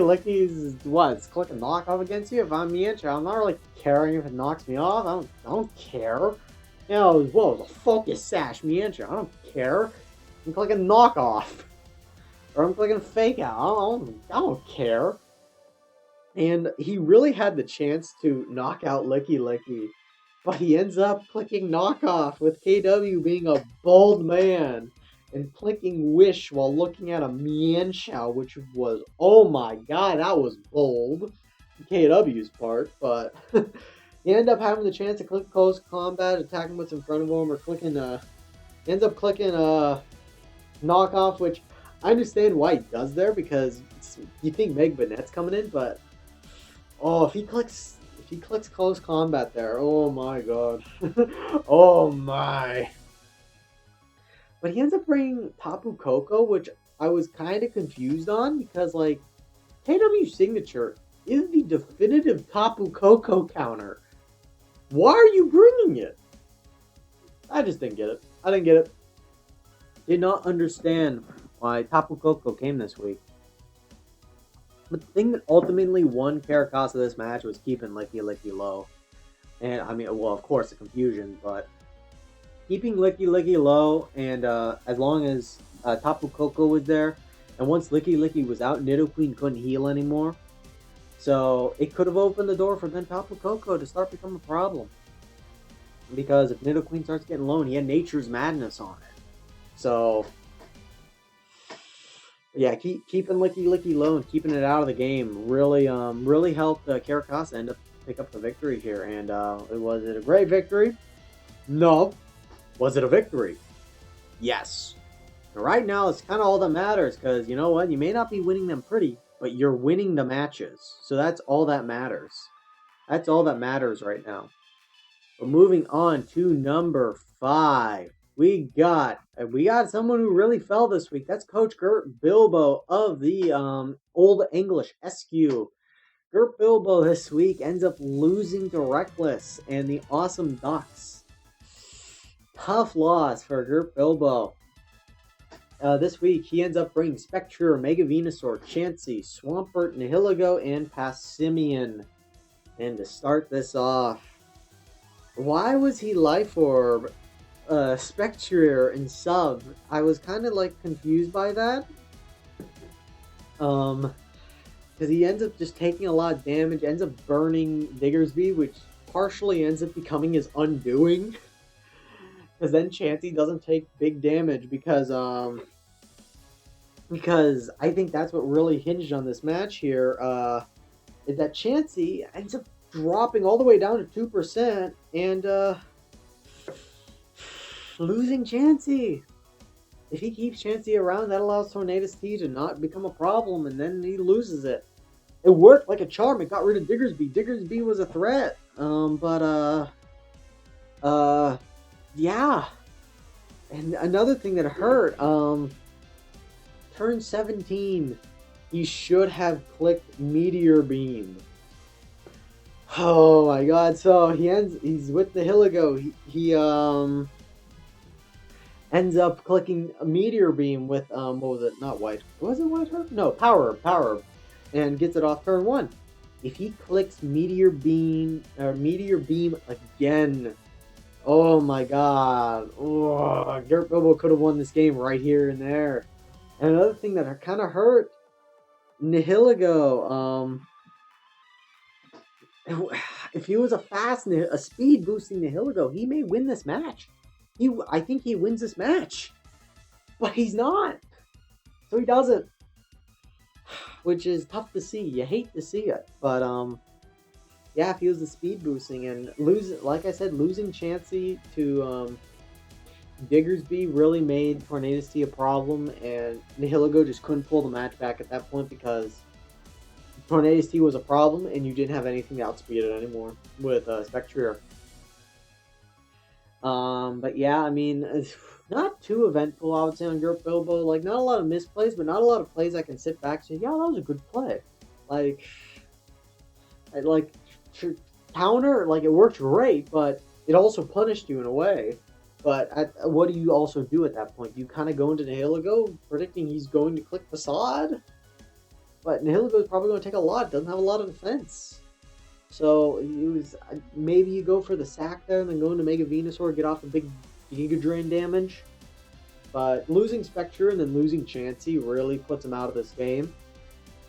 Licky's, what, it's clicking knockoff against you? If I'm Mienshao, I'm not really caring if it knocks me off. I don't care. You know, whoa, it was a Focus Sash Mienshao. I don't care. I'm clicking knockoff. Or I'm clicking fake out. I don't care. And he really had the chance to knock out Licky Licky, but he ends up clicking knockoff with KW being a bold man and clicking wish while looking at a Mienshao, which was, oh my god, that was bold. KW's part, but he ended up having the chance to click close combat, attacking what's in front of him, or clicking ends up clicking knockoff, which I understand why he does there, because you think Meg Bennett's coming in, but oh, if he clicks close combat there, oh my god. Oh my. But he ends up bringing Tapu Koko, which I was kind of confused on, because like KW signature is the definitive Tapu Koko counter. Why are you bringing it? I just didn't get it. I didn't get it. Did not understand why Tapu Koko came this week. But the thing that ultimately won Caracasa this match was keeping Licky Licky low. And, I mean, well, of course, the confusion, but keeping Licky Licky low, and as long as Tapu Koko was there, and once Licky Licky was out, Nidoqueen couldn't heal anymore. So, it could have opened the door for then Tapu Koko to start becoming a problem. Because if Nidoqueen starts getting low, and he had Nature's Madness on it. So, yeah, keeping Licky Licky low and keeping it out of the game really helped Caracasa end up pick up the victory here. And was it a great victory? No. Was it a victory? Yes. And right now, it's kind of all that matters, because you know what? You may not be winning them pretty, but you're winning the matches. So that's all that matters. That's all that matters right now. But moving on to number 5. We got someone who really fell this week. That's Coach Gert Bilbo of the Old English SQ. Gert Bilbo this week ends up losing to Reckless and the Awesome Ducks. Tough loss for Gert Bilbo. This week, he ends up bringing Spectre, Mega Venusaur, Chansey, Swampert, Nihilego, and Passimian. And to start this off, why was he Life Orb, Spectre, and Sub? I was kind of like confused by that. because he ends up just taking a lot of damage, ends up burning Diggersby, which partially ends up becoming his undoing. Because then Chansey doesn't take big damage because I think that's what really hinged on this match here, is that Chansey ends up dropping all the way down to 2% and losing Chansey. If he keeps Chansey around, that allows Tornadus T to not become a problem, and then he loses it. It worked like a charm. It got rid of Diggersby. Diggersby was a threat. Yeah. And another thing that hurt, turn 17, he should have clicked Meteor Beam. Oh my god, so he's with the Hiligo. He ends up clicking a Meteor Beam with, what was it? Not White. Was it White Herb? No, Power Herb. And gets it off turn 1. If he clicks Meteor Beam again, oh my god. Oh, Gert Bilbo could have won this game right here and there. And another thing that kind of hurt, Nihilego, if he was a speed boosting Nihilego, he may win this match. I think he wins this match. But he's not. So he doesn't. Which is tough to see. You hate to see it. But, yeah, if he was the speed boosting and like I said, losing Chansey to Diggersby really made Tornadus T a problem, and Nihilego just couldn't pull the match back at that point because Tornadus T was a problem and you didn't have anything to outspeed it anymore with Spectrier. But yeah, I mean, it's not too eventful, I would say, on Gert Bilbo. Like, not a lot of misplays, but not a lot of plays I can sit back and say, yeah, that was a good play. Like, counter, like, it worked great, but it also punished you in a way. But what do you also do at that point? You kind of go into Nihilego, predicting he's going to click Facade? But Nihilego is probably going to take a lot, doesn't have a lot of defense. So, maybe you go for the sack there and then go into Mega Venusaur, get off the big Giga Drain damage. But losing Spectre and then losing Chansey really puts him out of this game.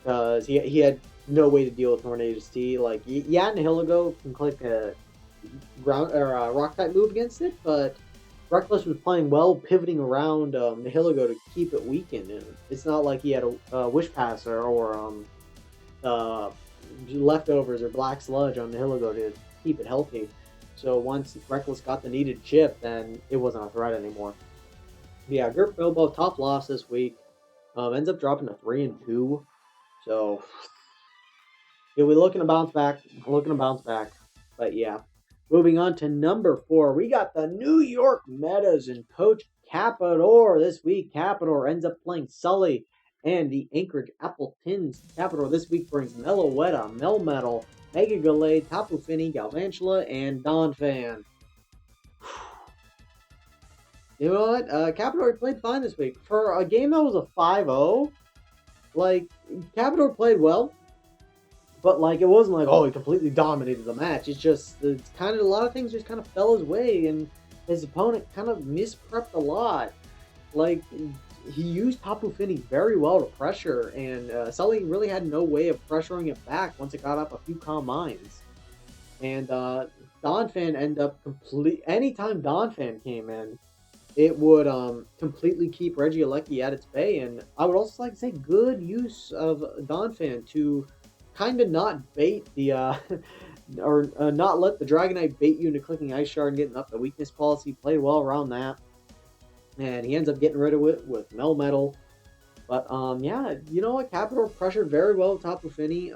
Because he had no way to deal with Tornadus T. Like, yeah, Nihilego can click a ground or a rock type move against it, but Reckless was playing well, pivoting around Nihilego to keep it weakened. And it's not like he had a Wish Passer or leftovers or Black Sludge on Nihilego to keep it healthy. So once Reckless got the needed chip, then it wasn't a threat anymore. But yeah, Gert Bilbo, top loss this week. Ends up dropping to 3-2. So he'll be looking to bounce back. But yeah. Moving on to number 4, we got the New York Metas and Coach Cappidore. This week, Cappidore ends up playing Sully and the Anchorage Apple Tins. Cappidore this week brings Meloetta, Melmetal, Mega Gallade, Tapu Fini, Galvantula, and Donphan. You know what? Cappidore played fine this week. For a game that was a 5-0, like, Cappidore played well. But, like, it wasn't like, oh, he completely dominated the match. It's kind of, a lot of things just kind of fell his way, and his opponent kind of misprepped a lot. Like, he used Tapu Fini very well to pressure, and Sully really had no way of pressuring it back once it got up a few calm minds. And Donphan ended up anytime Donphan came in, it would completely keep Regieleki at its bay. And I would also like to say good use of Donphan to kind of not bait the or not let the Dragonite bait you into clicking Ice Shard and getting up the weakness policy. Played well around that, and he ends up getting rid of it with Melmetal. But yeah, you know what? Cappidore pressured very well with Tapu Fini.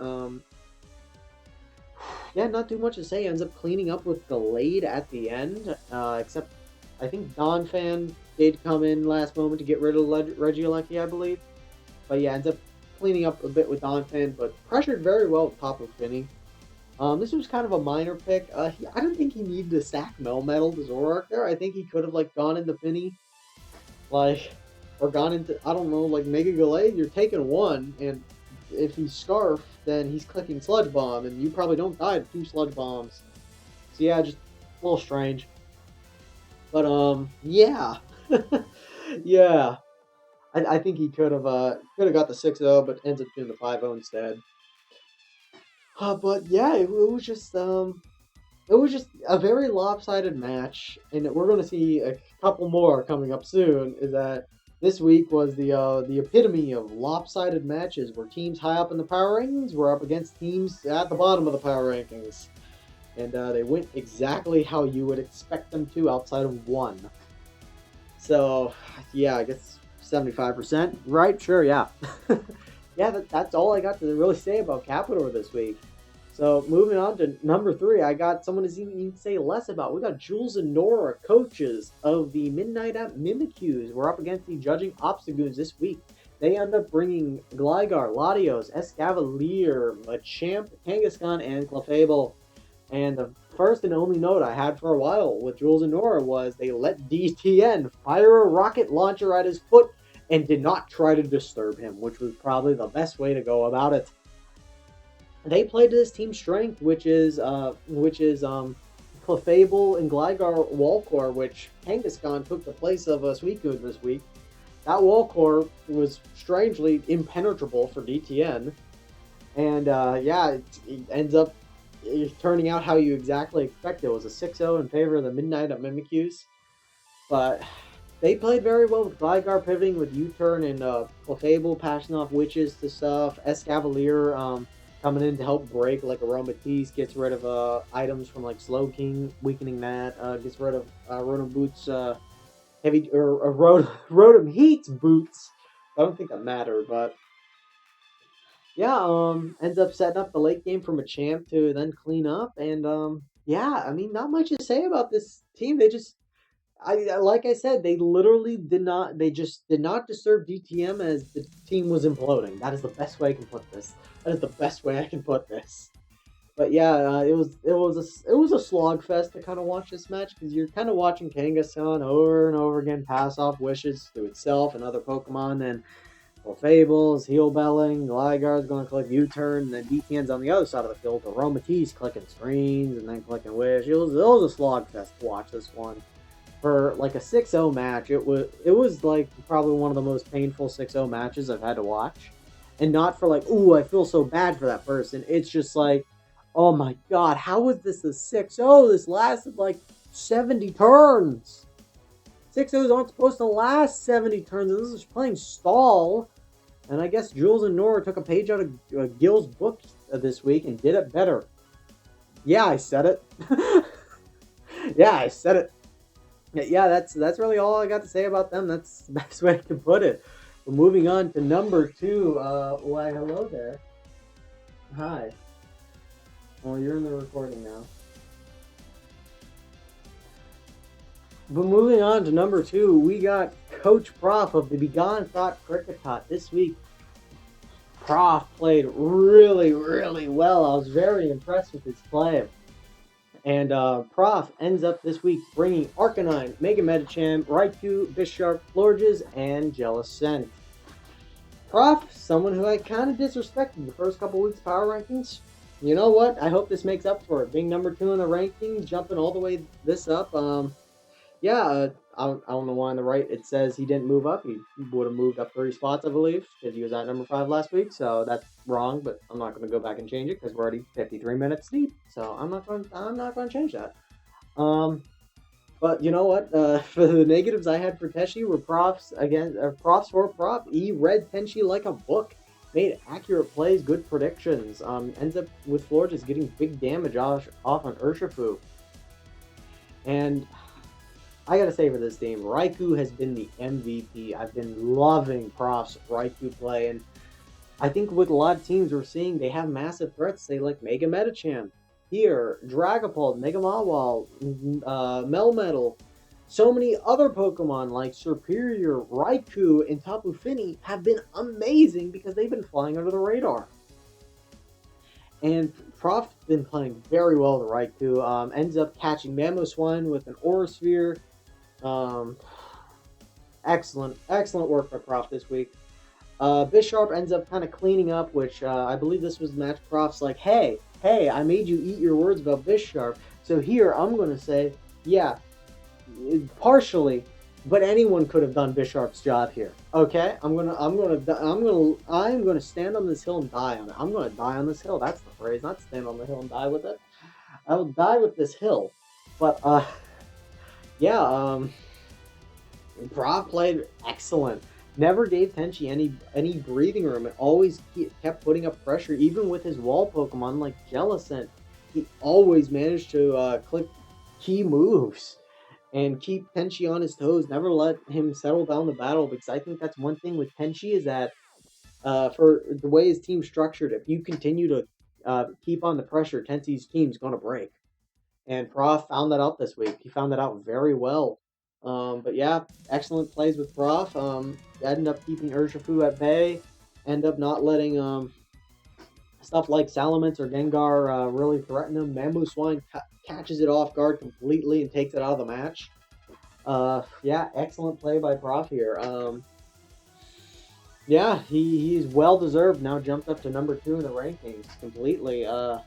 Yeah, not too much to say. Ends up cleaning up with Gallade at the end, except I think Donphan did come in last moment to get rid of Regieleki, I believe. But yeah, ends up cleaning up a bit with Donphan, but pressured very well with Tapu Fini. This was kind of a minor pick. I don't think he needed to sack Melmetal to Zoroark there. I think he could have, like, gone into Fini, like, or gone into, I don't know, like, Mega Gallade. You're taking one, and if he's Scarf, then he's clicking Sludge Bomb, and you probably don't die to 2 Sludge Bombs. So yeah, just a little strange. But, yeah. Yeah. I think he could have got the 6-0, but ends up doing the 5-0 instead. But yeah, it was just a very lopsided match, and we're going to see a couple more coming up soon. Is that this week was the epitome of lopsided matches, where teams high up in the power rankings were up against teams at the bottom of the power rankings, and they went exactly how you would expect them to, outside of one. So yeah, I guess 75%, right? Sure, yeah. Yeah, that's all I got to really say about Cappidore this week. So moving on to number 3, I got someone to even say less about. We got Julez and Norhaaa, coaches of the Midnight at Mimikyus. We're up against the judging Obstagoons this week. They end up bringing Gligar, Latios, Escavalier, Machamp, Kangaskhan, and Clefable. And the first and only note I had for a while with Julez and Norhaaa was they let DTN fire a rocket launcher at his foot and did not try to disturb him, which was probably the best way to go about it. They played to this team's strength, which is Clefable and Gligar Wall Core, which Kangaskhan took the place of Suicune this week. That Wall Core was strangely impenetrable for DTN, and yeah, it ends up turning out how you exactly expected. It was a 6-0 in favor of the Midnight at Mimikyus, but they played very well with Gligar pivoting with U-turn and Clefable passing off witches to stuff. Escavalier coming in to help break like Aromatisse, gets rid of items from like Slow King, weakening that, gets rid of Rotom Boots, heavy or Rotom Heat's boots. I don't think that mattered, but yeah, ends up setting up the late game for Machamp to then clean up, and yeah, I mean, not much to say about this team. They just, like I said, they literally did not. They just did not disturb DTM as the team was imploding. That is the best way I can put this. That is the best way I can put this. But yeah, it was a slogfest to kind of watch this match, because you're kind of watching Kangaskhan over and over again pass off wishes to itself and other Pokemon, and Fables, Heal Belling, Gligar's going to click U-turn, and then DTN's on the other side of the field. Aromatisse clicking screens and then clicking wish. It was a slogfest to watch this one. For like a 6-0 match, it was like probably one of the most painful 6-0 matches I've had to watch. And not for like, ooh, I feel so bad for that person. It's just like, oh my god, how was this a 6-0? This lasted like 70 turns. 6-0s aren't supposed to last 70 turns, and this is playing stall. And I guess Julez and Norhaaa took a page out of Guil's book this week and did it better. Yeah, I said it. Yeah, I said it. Yeah, that's really all I got to say about them. That's the best way I can put it. We're moving on to number 2. Why, hello there. Hi. Well, you're in the recording now. But moving on to number 2, we got Coach Prof of the Begone Thought Cricketot this week. Prof played really, really well. I was very impressed with his play. And Prof ends up this week bringing Arcanine, Mega Medicham, Raikou, Bisharp, Florges, and Jellicent. Prof, someone who I kind of disrespected the first couple weeks power rankings. You know what? I hope this makes up for it. Being number 2 in the rankings, jumping all the way this up. Yeah, I don't know why on the right it says he didn't move up. He would have moved up 30 spots, I believe, because he was at number 5 last week. So that's wrong, but I'm not going to go back and change it because we're already 53 minutes deep. So I'm not going to change that. But you know what? For the negatives I had for Tenshi were Profs for Prof. He read Tenshi like a book, made accurate plays, good predictions. Ends up with Florges getting big damage off on Urshifu. And I gotta say for this team, Raikou has been the MVP. I've been loving Prof's Raikou play, and I think with a lot of teams we're seeing they have massive threats, say like Mega Medicham, here, Dragapult, Mega Mawile, Melmetal. So many other Pokemon like Superior, Raikou, and Tapu Fini have been amazing because they've been flying under the radar. And Prof's been playing very well with Raikou. Ends up catching Mamoswine with an Aura Sphere. Excellent work by Prof this week. Bisharp ends up kind of cleaning up, which I believe this was the match. Prof's like, hey, I made you eat your words about Bisharp, so here I'm going to say, yeah, partially, but anyone could have done Bisharp's job here. Okay, I'm gonna stand on this hill and die on it. I'm gonna die on this hill. That's the phrase, not stand on the hill and die with it. I will die with this hill. But yeah, Prof played excellent. Never gave Tenshi any breathing room, and always kept putting up pressure, even with his wall Pokemon like Jellicent. He always managed to click key moves and keep Tenshi on his toes. Never let him settle down the battle, because I think that's one thing with Tenshi is that for the way his team's structured, if you continue to keep on the pressure, Tenshi's team's going to break. And Prof found that out this week. He found that out very well. But yeah, excellent plays with Prof. Ended up keeping Urshifu at bay. End up not letting stuff like Salamence or Gengar really threaten him. Mamoswine catches it off guard completely and takes it out of the match. Yeah, excellent play by Prof here. Yeah, he's well deserved. Now jumped up to number 2 in the rankings completely. Yeah,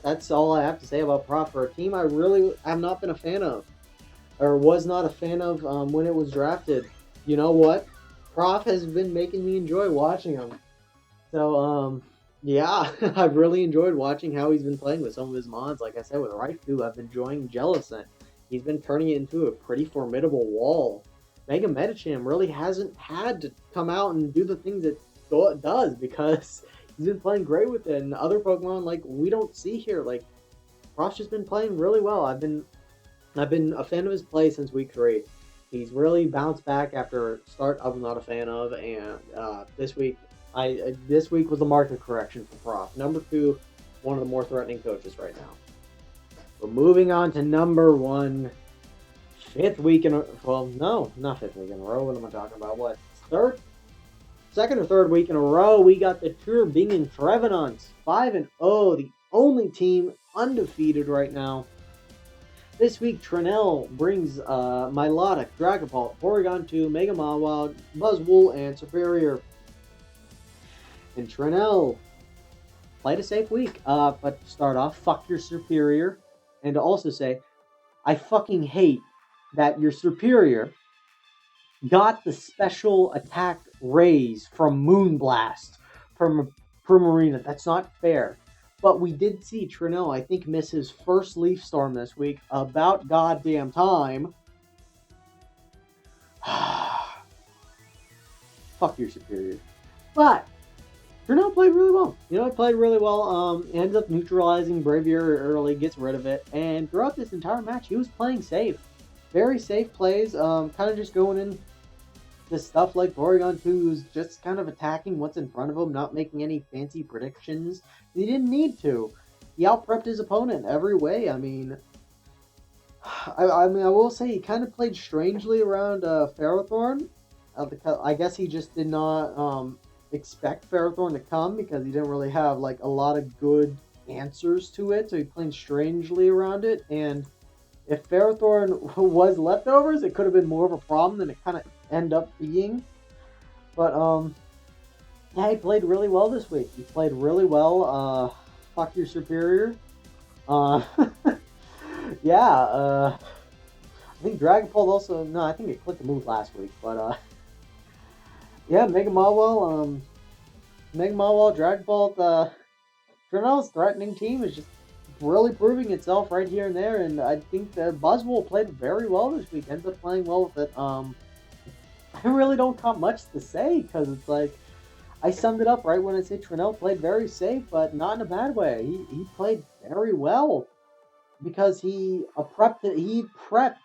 that's all I have to say about Prof for a team I really have not been a fan of, or was not a fan of when it was drafted. You know what? Prof has been making me enjoy watching him. So, yeah, I've really enjoyed watching how he's been playing with some of his mods. Like I said, with Raikou, I've been enjoying Jellicent. He's been turning it into a pretty formidable wall. Mega Medicham really hasn't had to come out and do the things it does, because he's been playing great with it. And other Pokemon, like, we don't see here. Like, Prof's just been playing really well. I've been a fan of his play since week 3. He's really bounced back after a start I was not a fan of, and this week was the market correction for Prof. Number 2, one of the more threatening coaches right now. We're moving on to number 1. 5th week in a... Well, no, not 5th week in a row. What am I talking about? What? Second or third week in a row, we got the Turbingen Trevenants. 5-0. The only team undefeated right now. This week, Trannel brings Milotic, Dragapult, Porygon 2, Mega Mawile, Buzzwole, and Superior. And Trannel played a safe week. But to start off, fuck your Superior. And to also say, I fucking hate that your Superior got the special attack raise from Moonblast from Primarina. That's not fair. But we did see Trannel, I think, miss his first Leaf Storm this week. About goddamn time. Fuck your Superior. But Trannel played really well. He played really well. Ends up neutralizing Braviary early, gets rid of it. And throughout this entire match, he was playing safe. Very safe plays. Kind of just going in this stuff like Porygon 2, who's just kind of attacking what's in front of him, not making any fancy predictions. He didn't need to. He out-prepped his opponent every way. I mean, I will say he kind of played strangely around Ferrothorn. I guess he just did not expect Ferrothorn to come, because he didn't really have like a lot of good answers to it. So he played strangely around it, and if Ferrothorn was leftovers, it could have been more of a problem than it kind of ended up being. But, yeah, he played really well this week. He played really well. Fuck your Superior. Yeah, I think Dragapult also... No, I think it clicked a move last week. But, yeah, Mega Mawile, Dragapult, Trannel's threatening team is just really proving itself right here and there, and I think that Buzzwole played very well this week. Ends up playing well with it. I really don't have much to say, because it's like, I summed it up right when I say Trannel played very safe, but not in a bad way. He played very well, because he prepped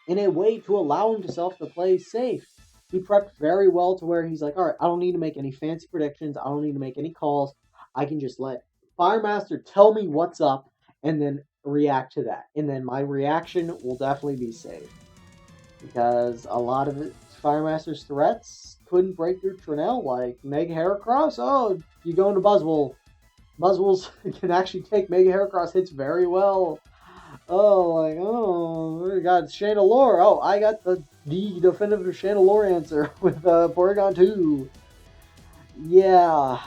in a way to allow himself to play safe. He prepped very well to where he's like, all right, I don't need to make any fancy predictions. I don't need to make any calls. I can just let Firemaster tell me what's up, and then react to that. And then my reaction will definitely be safe, because a lot of Firemaster's threats couldn't break through Trannel, like Mega Heracross. Oh, you go into Buzzwole. Buzzwoles can actually take Mega Heracross hits very well. We got Chandelure. Oh, I got the definitive Chandelure answer with Porygon 2. Yeah.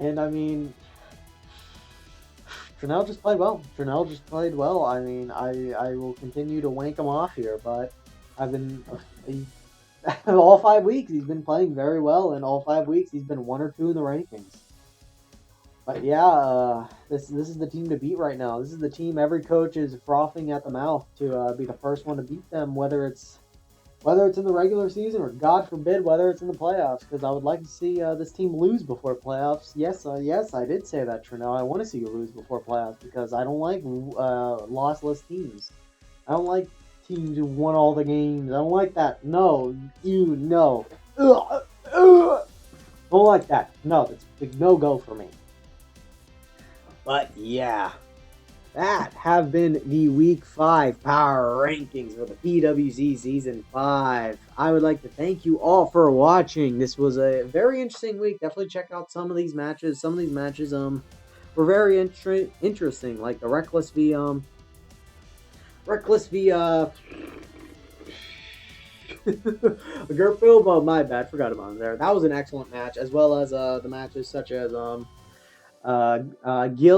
And I mean, Trannel just played well. I mean, I will continue to wank him off here, but I've been all 5 weeks he's been playing very well, and all 5 weeks he's been 1 or 2 in the rankings. But yeah, this is the team to beat right now. This is the team every coach is frothing at the mouth to be the first one to beat them, whether it's in the regular season or, God forbid, whether it's in the playoffs. Because I would like to see this team lose before playoffs. Yes, I did say that, Trannel. I want to see you lose before playoffs because I don't like lossless teams. I don't like teams who won all the games. I don't like that. No, no. Don't like that. No, that's a big no-go for me. But yeah, that have been the Week 5 Power Rankings for the PWC Season 5. I would like to thank you all for watching. This was a very interesting week. Definitely check out some of these matches. Some of these matches were very interesting, like the Reckless v Gertrude, my bad, forgot about him there. That was an excellent match, as well as the matches such as Guil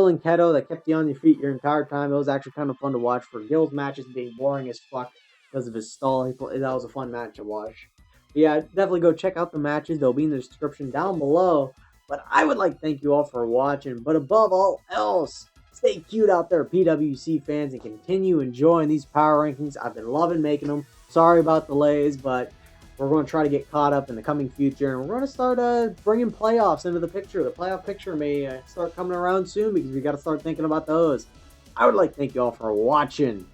and Keto that kept you on your feet your entire time. It was actually kind of fun to watch for Guil's matches being boring as fuck because of his stall. That was a fun match to watch. But yeah, definitely go check out the matches. They'll be in the description down below. But I would like to thank you all for watching. But above all else, stay cute out there, PWC fans, and continue enjoying these power rankings. I've been loving making them. Sorry about delays, but we're going to try to get caught up in the coming future, and we're going to start bringing playoffs into the picture. The playoff picture may start coming around soon because we got to start thinking about those. I would like to thank you all for watching.